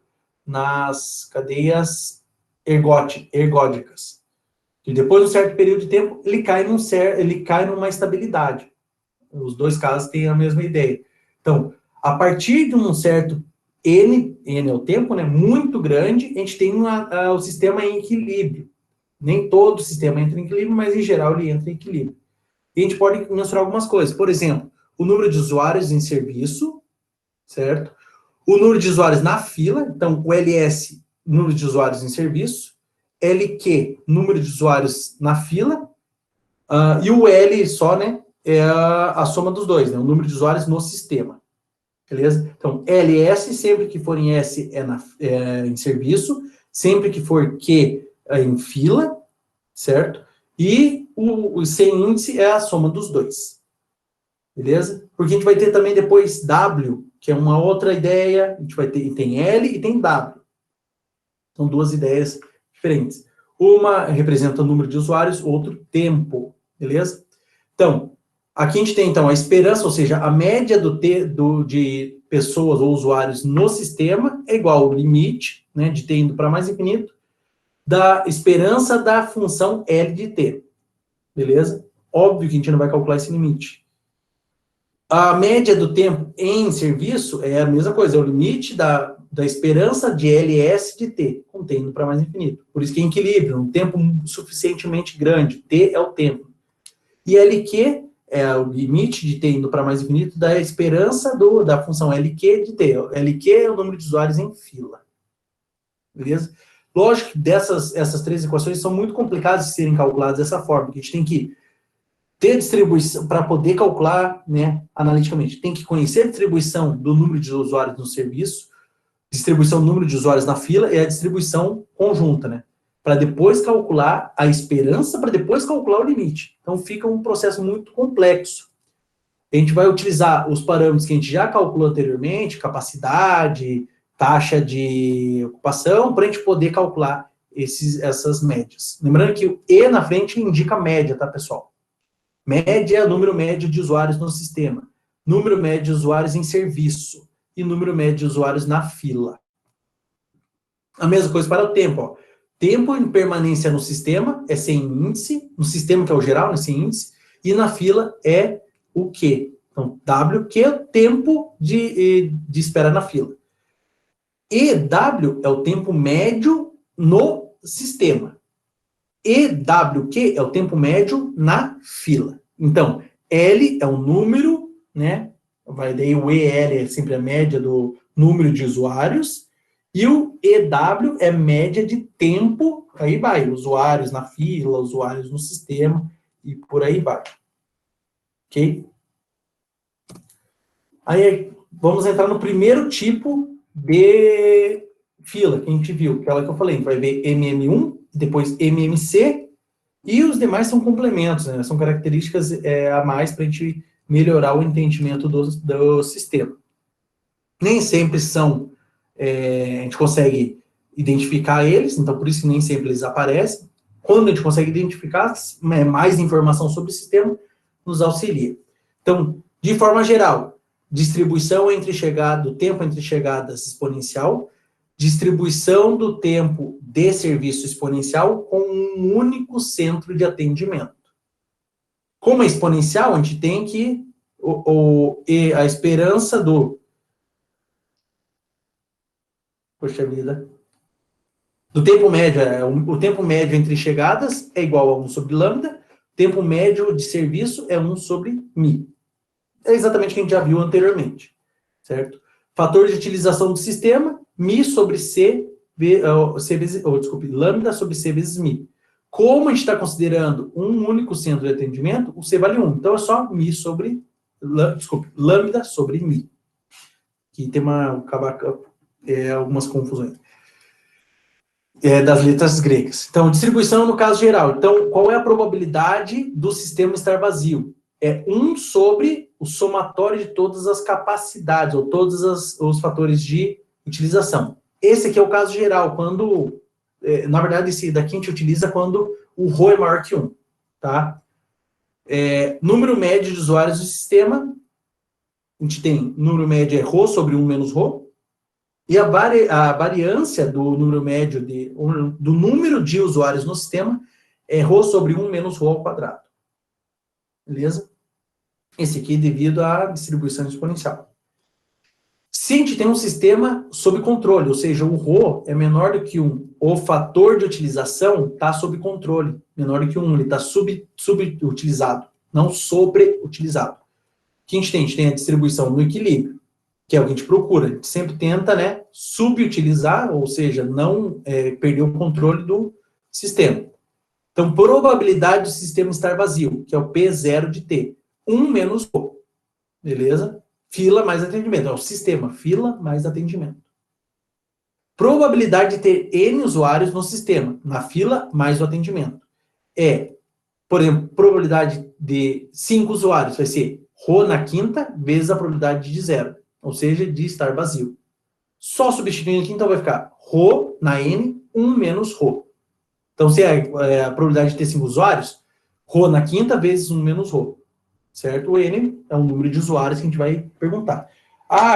nas cadeias ergódicas. E depois de um certo período de tempo, ele cai numa estabilidade. Os dois casos têm a mesma ideia. Então, a partir de um certo N é o tempo, né, muito grande, a gente tem o sistema em equilíbrio. Nem todo sistema entra em equilíbrio, mas em geral ele entra em equilíbrio. E a gente pode mensurar algumas coisas. Por exemplo, o número de usuários em serviço, certo? O número de usuários na fila, então o LS, número de usuários em serviço, LQ, número de usuários na fila, e o L só, né, é a soma dos dois, né, o número de usuários no sistema. Beleza? Então, LS, sempre que for em S, é em serviço, sempre que for Q, é em fila, certo? E o sem índice é a soma dos dois. Beleza? Porque a gente vai ter também depois W, que é uma outra ideia, a gente vai ter, tem L e tem W. São duas ideias diferentes. Uma representa o número de usuários, outro tempo, beleza? Então, aqui a gente tem, então, a esperança, ou seja, a média de pessoas ou usuários no sistema é igual ao limite, né, de t indo para mais infinito, da esperança da função L de t, beleza? Óbvio que a gente não vai calcular esse limite. A média do tempo em serviço é a mesma coisa, é o limite da esperança de LS de t, com t indo para mais infinito. Por isso que é equilíbrio, um tempo suficientemente grande, t é o tempo. E LQ é o limite de t indo para mais infinito da esperança da função LQ de t. LQ é o número de usuários em fila. Beleza? Lógico que essas três equações são muito complicadas de serem calculadas dessa forma, porque a gente tem que ter distribuição, para poder calcular, né, analiticamente, tem que conhecer a distribuição do número de usuários no serviço, distribuição do número de usuários na fila e a distribuição conjunta, né? Para depois calcular a esperança, para depois calcular o limite. Então fica um processo muito complexo. A gente vai utilizar os parâmetros que a gente já calculou anteriormente, capacidade, taxa de ocupação, para a gente poder calcular essas médias. Lembrando que o E na frente indica média, tá, pessoal? Média é o número médio de usuários no sistema, número médio de usuários em serviço e número médio de usuários na fila. A mesma coisa para o tempo, ó. Tempo em permanência no sistema é sem índice, no sistema que é o geral, né, sem índice, e na fila é o Q. Então, W, que é o tempo de espera na fila. EW é o tempo médio no sistema. EWQ é o tempo médio na fila. Então, L é o número, né? Daí o EL é sempre a média do número de usuários, e o EW é média de tempo, aí vai, usuários na fila, usuários no sistema, e por aí vai. Ok? Aí, vamos entrar no primeiro tipo de fila que a gente viu, aquela que eu falei, a gente vai ver MM1, depois MMC, e os demais são complementos, né? São características a mais para a gente melhorar o entendimento do sistema. Nem sempre a gente consegue identificar eles, então por isso que nem sempre eles aparecem. Quando a gente consegue identificar, mais informação sobre o sistema nos auxilia. Então, de forma geral, distribuição do tempo entre chegadas exponencial, distribuição do tempo de serviço exponencial com um único centro de atendimento. Como é exponencial, a gente tem que a esperança poxa vida, do tempo médio, o tempo médio entre chegadas é igual a 1 sobre lambda, tempo médio de serviço é 1 sobre mi. É exatamente o que a gente já viu anteriormente, certo? Fator de utilização do sistema, mi sobre lambda sobre c vezes mi. Como a gente está considerando um único centro de atendimento, o c vale 1. Então, é só mi sobre, lambda sobre mi. Aqui tem algumas confusões. das letras gregas. Então, distribuição no caso geral. Então, qual é a probabilidade do sistema estar vazio? É 1 sobre o somatório de todas as capacidades, ou todos os fatores de utilização. Esse aqui é o caso geral, quando, na verdade, esse daqui a gente utiliza quando o ρ é maior que 1, tá? Número médio de usuários do sistema, a gente tem número médio é ρ sobre 1 menos ρ, e a variância do número médio do número de usuários no sistema é ρ sobre 1 menos ρ ao quadrado. Beleza? Esse aqui é devido à distribuição exponencial. Se a gente tem um sistema sob controle, ou seja, o ρ é menor do que 1, o fator de utilização está sob controle, menor do que 1, ele está subutilizado, não sobreutilizado. O que a gente tem? A gente tem a distribuição no equilíbrio, que é o que a gente procura. A gente sempre tenta, né, subutilizar, ou seja, não perder o controle do sistema. Então, probabilidade do sistema estar vazio, que é o P0 de T. 1 menos ρ. Beleza? Fila mais atendimento. É o sistema, fila mais atendimento. Probabilidade de ter N usuários no sistema, na fila mais o atendimento. Por exemplo, probabilidade de 5 usuários vai ser ρ na quinta vezes a probabilidade de 0, ou seja, de estar vazio. Só substituindo aqui, então vai ficar ρ na N, 1 menos ρ. Então, se a probabilidade de ter 5 usuários, ρ na quinta vezes 1 menos ρ. Certo? O N é o número de usuários que a gente vai perguntar.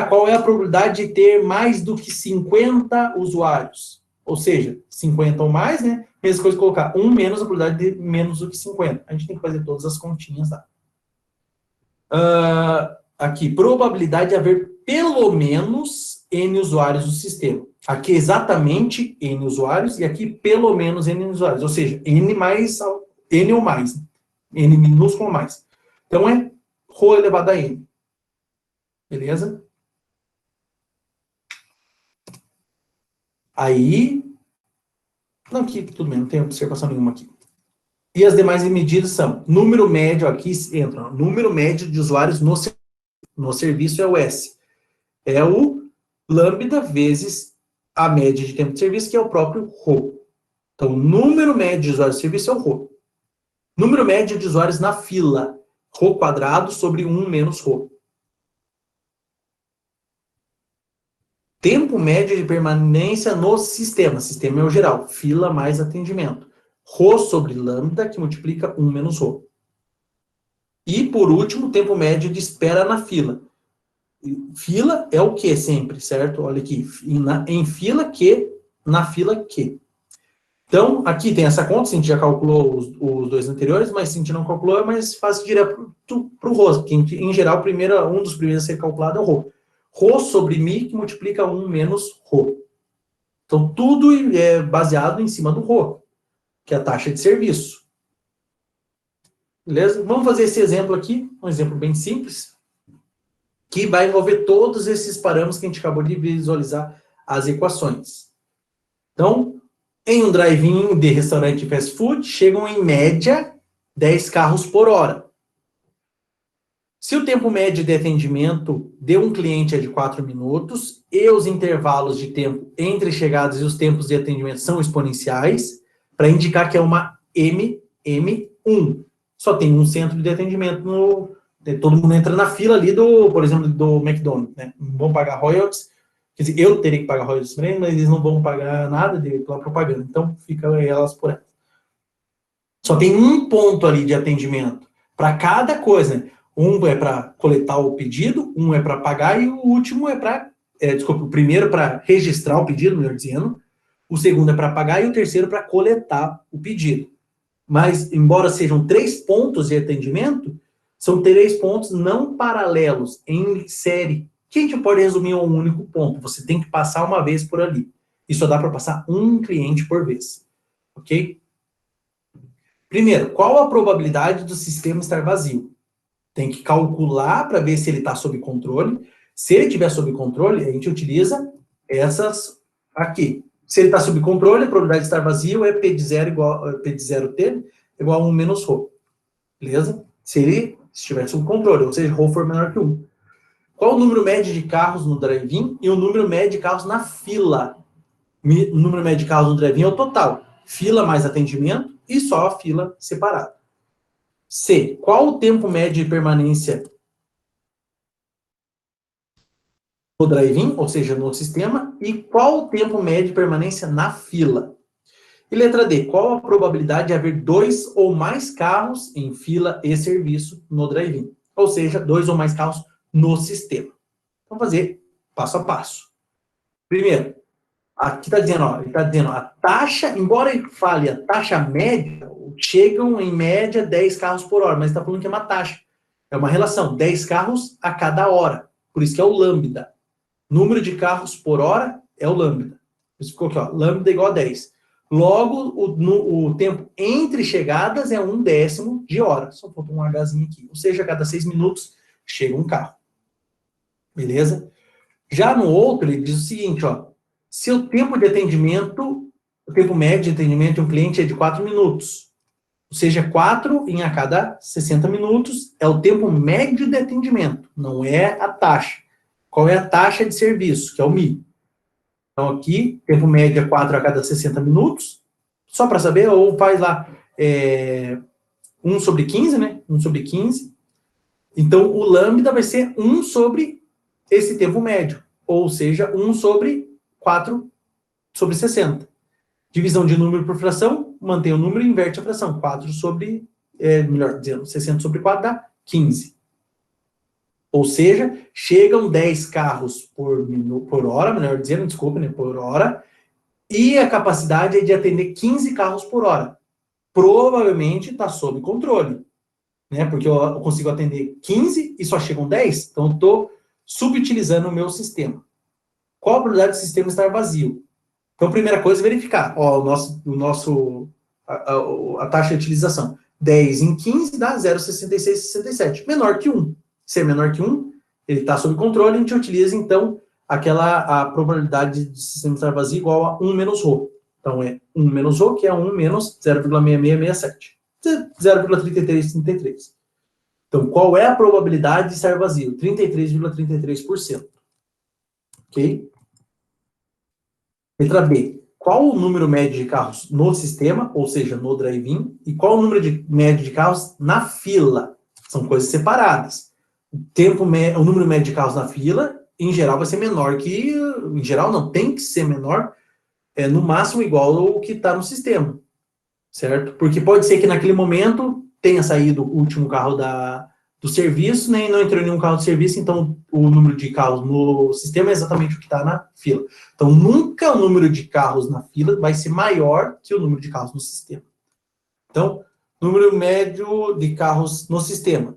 Qual é a probabilidade de ter mais do que 50 usuários? Ou seja, 50 ou mais, né? Mesma coisa que colocar 1 menos a probabilidade de menos do que 50. A gente tem que fazer todas as continhas lá. Aqui, probabilidade de haver pelo menos N usuários no sistema. Aqui exatamente N usuários e aqui pelo menos N usuários. Ou seja, N ou mais. N minúsculo ou mais. Então, é ρ elevado a N. Beleza? Aí... Não, aqui tudo bem, não tem observação nenhuma aqui. E as demais medidas são... Número médio, aqui entra. Número médio de usuários no serviço é o S. É o lambda vezes a média de tempo de serviço, que é o próprio ρ. Então, número médio de usuários no serviço é o ρ. Número médio de usuários na fila... ρ quadrado sobre 1 menos ρ. Tempo médio de permanência no sistema. Sistema é o geral. Fila mais atendimento. ρ sobre lambda, que multiplica 1 menos ρ. E, por último, tempo médio de espera na fila. Fila é o que sempre, certo? Olha aqui. Em fila que, na fila que. Então, aqui tem essa conta, se a gente já calculou os dois anteriores, mas se a gente não calculou, é mais fácil direto para o ρ, porque em geral um dos primeiros a ser calculado é o ρ. ρ sobre mi, que multiplica 1 menos ρ. Então, tudo é baseado em cima do ρ, que é a taxa de serviço. Beleza? Vamos fazer esse exemplo aqui, um exemplo bem simples, que vai envolver todos esses parâmetros que a gente acabou de visualizar as equações. Então, em um drive-in de restaurante fast food, chegam em média 10 carros por hora. Se o tempo médio de atendimento de um cliente é de 4 minutos e os intervalos de tempo entre chegadas e os tempos de atendimento são exponenciais, para indicar que é uma MM1. Só tem um centro de atendimento, todo mundo entra na fila ali por exemplo, do McDonald's, né? Não vão pagar royalties. Quer dizer, eu teria que pagar royalties também, mas eles não vão pagar nada pela propaganda. Então, fica elas por elas. Só tem um ponto ali de atendimento para cada coisa, né? Um é para coletar o pedido, um é para pagar e o último é para... o primeiro é para registrar o pedido, melhor dizendo. O segundo é para pagar e o terceiro para coletar o pedido. Mas, embora sejam 3 pontos de atendimento, são 3 pontos não paralelos, em série, que a gente pode resumir a um único ponto. Você tem que passar uma vez por ali. E só dá para passar um cliente por vez. Ok? Primeiro, qual a probabilidade do sistema estar vazio? Tem que calcular para ver se ele está sob controle. Se ele estiver sob controle, a gente utiliza essas aqui. Se ele está sob controle, a probabilidade de estar vazio é P de 0T igual a 1 menos ρ. Beleza? Se ele estiver sob controle, ou seja, ρ for menor que 1. Qual o número médio de carros no drive-in e o número médio de carros na fila? O número médio de carros no drive-in é o total. Fila mais atendimento e só a fila separada. C. Qual o tempo médio de permanência no drive-in, ou seja, no sistema, e qual o tempo médio de permanência na fila? E letra D. Qual a probabilidade de haver 2 ou mais carros em fila e serviço no drive-in? Ou seja, 2 ou mais carros no sistema. Vamos fazer passo a passo. Primeiro, aqui está dizendo, ó, ele está dizendo a taxa, embora ele fale a taxa média, chegam em média 10 carros por hora, mas está falando que é uma taxa. É uma relação, 10 carros a cada hora. Por isso que é o lambda. Número de carros por hora é o lambda. Isso ficou aqui, ó, lambda igual a 10. Logo, o tempo entre chegadas é 1/10 de hora. Só faltou um Hzinho aqui. Ou seja, a cada 6 minutos chega um carro. Beleza? Já no outro, ele diz o seguinte, ó. Se o tempo de atendimento, o tempo médio de atendimento de um cliente é de 4 minutos, ou seja, 4 em a cada 60 minutos é o tempo médio de atendimento, não é a taxa. Qual é a taxa de serviço, que é o MI? Então, aqui, tempo médio é 4 a cada 60 minutos, só para saber, ou faz lá 1/15, né? 1/15. Então, o lambda vai ser 1 sobre esse tempo médio, ou seja, 1/4/60. Divisão de número por fração, mantém o número e inverte a fração. 4 sobre, melhor dizendo, 60/4 dá 15. Ou seja, chegam 10 carros por hora, melhor dizendo, desculpa, né, por hora, e a capacidade é de atender 15 carros por hora. Provavelmente está sob controle, né, porque eu consigo atender 15 e só chegam 10, então eu estou subutilizando o meu sistema. Qual a probabilidade do sistema estar vazio? Então, primeira coisa, verificar. Ó, a taxa de utilização. 10 em 15 dá 0,6667. Menor que 1. Se é menor que 1, ele está sob controle, a gente utiliza, então, a probabilidade do sistema estar vazio igual a 1 menos ρ. Então, é 1 menos ρ, que é 1 menos 0,6667. 0,3333. Então, qual é a probabilidade de estar vazio? 33,33%. Ok? Letra B. Qual o número médio de carros no sistema, ou seja, no drive-in, e qual o número médio de carros na fila? São coisas separadas. O número médio de carros na fila, em geral, vai ser menor que... Em geral, não, tem que ser menor, no máximo igual ao que está no sistema. Certo? Porque pode ser que naquele momento tenha saído o último carro do serviço, né, e não entrou nenhum carro de serviço, então o número de carros no sistema é exatamente o que está na fila. Então, nunca o número de carros na fila vai ser maior que o número de carros no sistema. Então, número médio de carros no sistema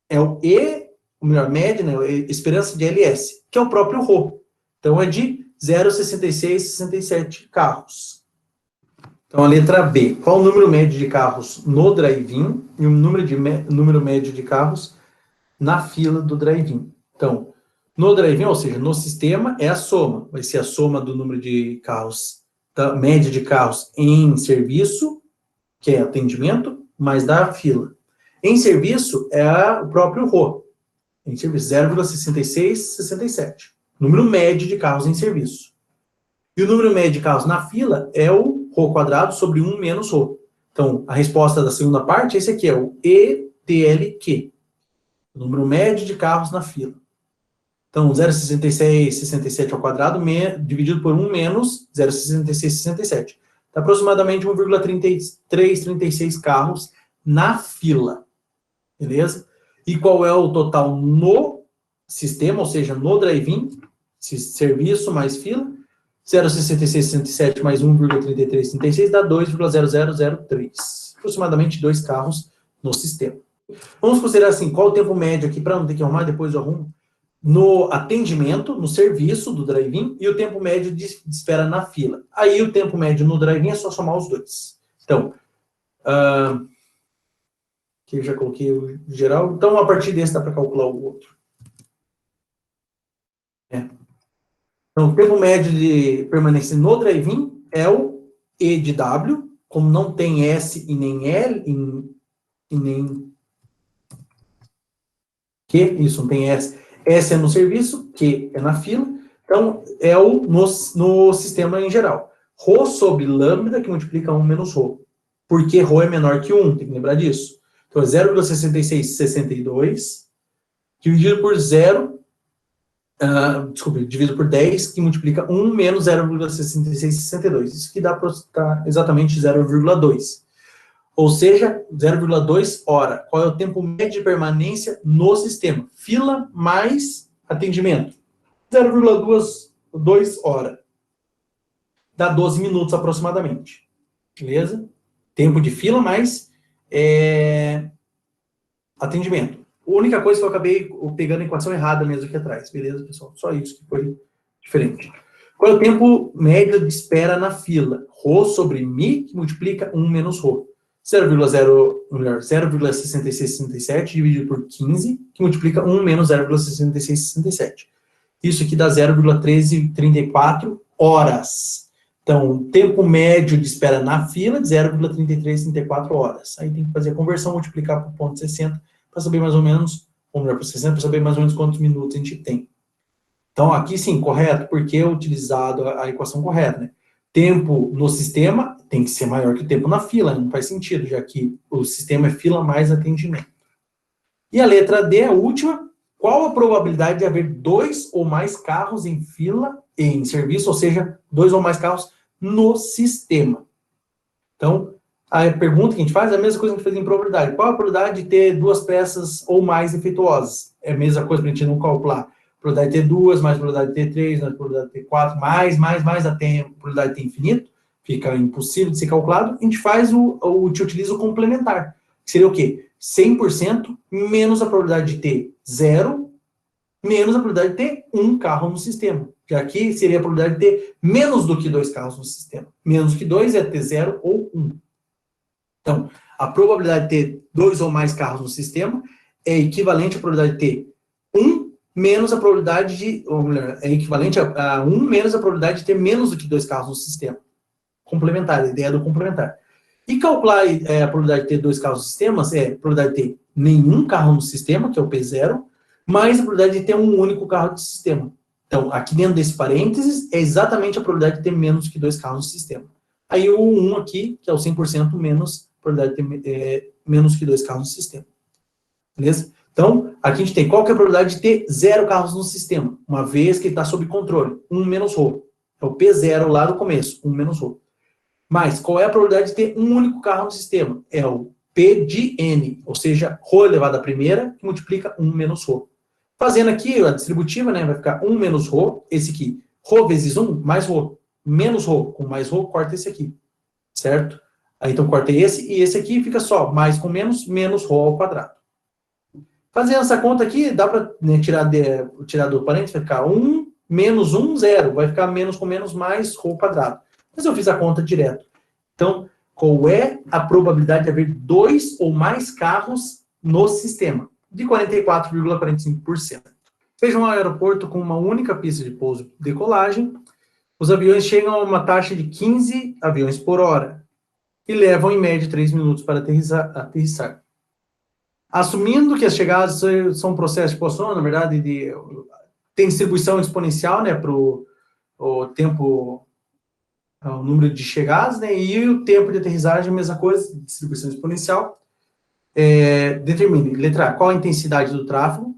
é o E, o melhor, média, né, esperança de LS, que é o próprio ρ. Então, é de 0,6667 carros. Então, a letra B. Qual o número médio de carros no drive-in e o número médio de carros na fila do drive-in? Então, no drive-in, ou seja, no sistema, é a soma. Vai ser a soma do número de carros, da média de carros em serviço, que é atendimento, mais da fila. Em serviço, é o próprio ρ. Em serviço, 0,6667. Número médio de carros em serviço. E o número médio de carros na fila é o ρ quadrado sobre 1 menos ρ. Então, a resposta da segunda parte é esse aqui, é o ETLQ. O número médio de carros na fila. Então, 0,6667 ao quadrado dividido por 1 menos 0,6667. Dá aproximadamente 1,3336 carros na fila. Beleza? E qual é o total no sistema, ou seja, no drive-in, serviço mais fila? 0,6667 mais 1,3336 dá 2,0003. Aproximadamente 2 carros no sistema. Vamos considerar assim, qual o tempo médio aqui, para não ter que arrumar, depois eu arrumo, no atendimento, no serviço do drive-in, e o tempo médio de espera na fila. Aí o tempo médio no drive-in é só somar os dois. Então, aqui eu já coloquei o geral. Então, a partir desse dá para calcular o outro. Então, o tempo médio de permanência no drive-in é o E de W, como não tem S e nem L, e nem Q, isso não tem S. S é no serviço, Q é na fila. Então, é no sistema em geral. Rho sobre lambda, que multiplica 1 menos Rho. Porque Rho é menor que 1, tem que lembrar disso. Então, é 0,6662 dividido por 10, que multiplica 1 menos 0,6662. Isso que dá para exatamente 0,2. Ou seja, 0,2 hora. Qual é o tempo médio de permanência no sistema? Fila mais atendimento. 0,2 hora. Dá 12 minutos aproximadamente. Beleza? Tempo de fila mais atendimento. A única coisa que eu acabei pegando a equação errada mesmo aqui atrás. Beleza, pessoal? Só isso que foi diferente. Qual é o tempo médio de espera na fila? Rho sobre mi, que multiplica 1 menos Rho. 0,6667 dividido por 15, que multiplica 1 menos 0,6667. Isso aqui dá 0,1334 horas. Então, tempo médio de espera na fila de 0,3334 horas. Aí tem que fazer a conversão, multiplicar por 0,60 para saber mais ou menos, ou melhor, por 60, para saber mais ou menos quantos minutos a gente tem. Então, aqui sim, correto, porque é utilizado a equação correta, né? Tempo no sistema tem que ser maior que o tempo na fila, não faz sentido, já que o sistema é fila mais atendimento. E a letra D, a última, qual a probabilidade de haver 2 ou mais carros em fila, em serviço, ou seja, 2 ou mais carros no sistema? Então, a pergunta que a gente faz é a mesma coisa que a gente fez em probabilidade. Qual a probabilidade de ter 2 peças ou mais defeituosas? É a mesma coisa para a gente não calcular. Probabilidade de ter 2, mais probabilidade de ter 3, mais probabilidade de ter 4, mais, até a probabilidade de ter infinito, fica impossível de ser calculado, a gente utiliza o complementar, que seria o quê? 100% menos a probabilidade de ter 0, menos a probabilidade de ter 1 carro no sistema. Já aqui seria a probabilidade de ter menos do que 2 carros no sistema. Menos que 2 é ter 0 ou 1. Então, a probabilidade de ter 2 ou mais carros no sistema é equivalente à probabilidade de ter 1 menos a probabilidade de, ou melhor, é equivalente a 1 menos a probabilidade de ter menos do que 2 carros no sistema. Complementar, a ideia do complementar. E calcular a probabilidade de ter 2 carros no sistema é a probabilidade de ter nenhum carro no sistema, que é o P0, mais a probabilidade de ter um único carro no sistema. Então, aqui dentro desse parênteses, é exatamente a probabilidade de ter menos que 2 carros no sistema. Aí o 1 aqui, que é o 100% menos a probabilidade de ter menos que 2 carros no sistema. Beleza? Então, aqui a gente tem qual que é a probabilidade de ter 0 carros no sistema, uma vez que ele está sob controle. 1 menos Rho. É o P0 lá no começo, 1 menos Rho. Mas, qual é a probabilidade de ter um único carro no sistema? É o P de N, ou seja, Rho elevado à primeira, que multiplica 1 menos Rho. Fazendo aqui a distributiva, né, vai ficar 1 menos Rho, esse aqui. Rho vezes 1, mais Rho. Menos Rho, com mais Rho, corta esse aqui. Certo? Aí, então, cortei esse, e esse aqui fica só mais com menos, menos Rho ao quadrado. Fazendo essa conta aqui, dá para, né, tirar do parênteses, vai ficar 1 menos 1, 0. Vai ficar menos com menos mais Rho ao quadrado. Mas eu fiz a conta direto. Então, qual é a probabilidade de haver 2 ou mais carros no sistema? De 44,45%. Seja um aeroporto com uma única pista de pouso e decolagem, os aviões chegam a uma taxa de 15 aviões por hora e levam, em média, 3 minutos para aterrissar. Assumindo que as chegadas são um processo de posição, na verdade, tem distribuição exponencial, né, para o tempo, o número de chegadas, né, e o tempo de aterrissagem, a mesma coisa, distribuição exponencial. Determine, letra A, qual a intensidade do tráfego?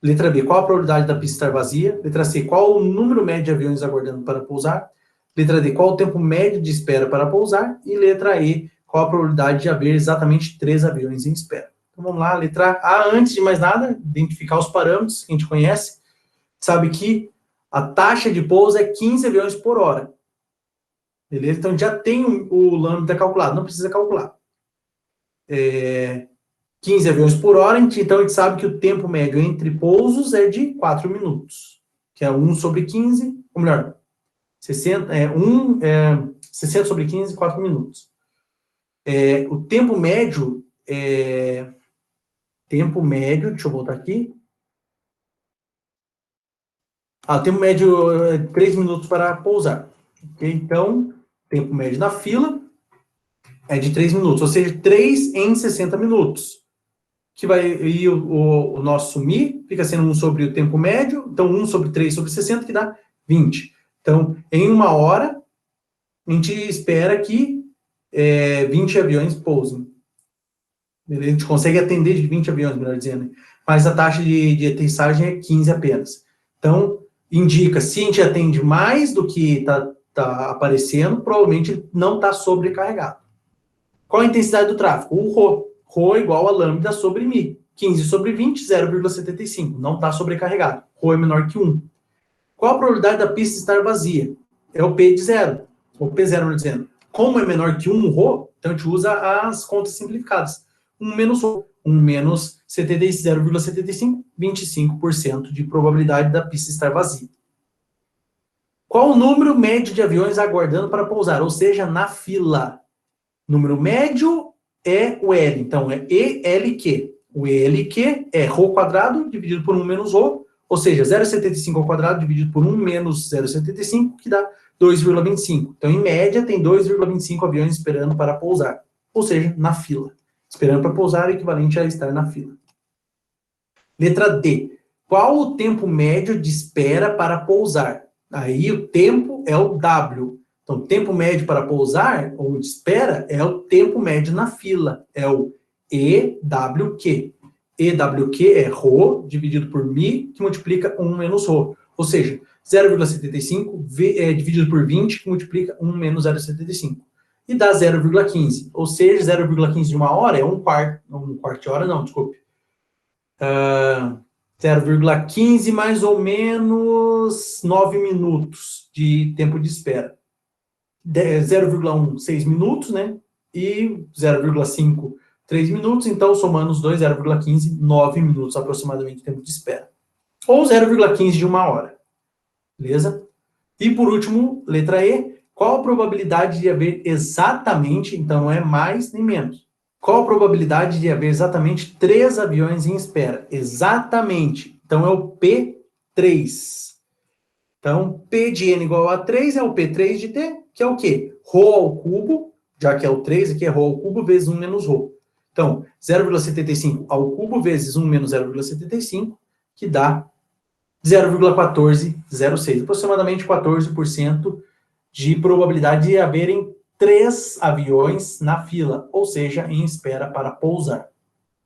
Letra B, qual a probabilidade da pista estar vazia? Letra C, qual o número médio de aviões aguardando para pousar? Letra D, qual o tempo médio de espera para pousar? E letra E, qual a probabilidade de haver exatamente 3 aviões em espera? Então vamos lá, letra A, antes de mais nada, identificar os parâmetros que a gente conhece. Sabe que a taxa de pouso é 15 aviões por hora. Beleza? Então já tem o lambda calculado, não precisa calcular. 15 aviões por hora, então a gente sabe que o tempo médio entre pousos é de 4 minutos, que é 1 sobre 15, ou melhor, 60 sobre 15, 4 minutos. O tempo médio, deixa eu voltar aqui. O tempo médio é 3 minutos para pousar. Okay? Então, tempo médio na fila é de 3 minutos, ou seja, 3 em 60 minutos. que vai ir o nosso Mi, fica sendo 1 sobre o tempo médio, então 1 sobre 3 sobre 60, que dá 20. Então, em 1 hora, a gente espera que 20 aviões pousem. A gente consegue atender de 20 aviões, melhor dizendo. Mas a taxa de aterrissagem é 15 apenas. Então, indica, se a gente atende mais do que está aparecendo, provavelmente não está sobrecarregado. Qual a intensidade do tráfego? O Rho. Rho é igual a lambda sobre Mi. 15 sobre 20, 0,75. Não está sobrecarregado. Rho é menor que 1. Qual a probabilidade da pista estar vazia? É o P de 0. O P0, melhor dizendo. Como é menor que 1 Rho, então a gente usa as contas simplificadas. 1 menos Rho. 1 menos 0,75, 25% de probabilidade da pista estar vazia. Qual o número médio de aviões aguardando para pousar? Ou seja, na fila. Número médio é o L, então é ELQ. O ELQ é Rho quadrado dividido por 1 menos Rho, ou seja, 0,75 ao quadrado dividido por 1 menos 0,75, que dá 2,25. Então, em média, tem 2,25 aviões esperando para pousar, ou seja, na fila. Esperando para pousar é equivalente a estar na fila. Letra D. Qual o tempo médio de espera para pousar? Aí o tempo é o W. Então, tempo médio para pousar, ou de espera, é o tempo médio na fila. É o EWQ. EWQ é Rho dividido por Mi, que multiplica 1 menos Rho. Ou seja, 0,75 dividido por 20, que multiplica 1 menos 0,75. E dá 0,15. Ou seja, 0,15 de 1 hora é 1 quarto de hora, não, desculpe. 0,15 mais ou menos 9 minutos de tempo de espera. 0,1, 6 minutos, né? E 0,5, 3 minutos. Então, somando os dois, 0,15, 9 minutos aproximadamente de tempo de espera. Ou 0,15 de 1 hora. Beleza? E por último, letra E. Qual a probabilidade de haver exatamente, então não é mais nem menos. Qual a probabilidade de haver exatamente 3 aviões em espera? Exatamente. Então é o P3. Então, P de N igual a 3 é o P3 de T, que é o quê? Rho ao cubo, já que é o 3, aqui é Rho ao cubo vezes 1 menos Rho. Então, 0,75 ao cubo vezes 1 menos 0,75, que dá 0,1406. Aproximadamente 14% de probabilidade de haverem 3 aviões na fila, ou seja, em espera para pousar.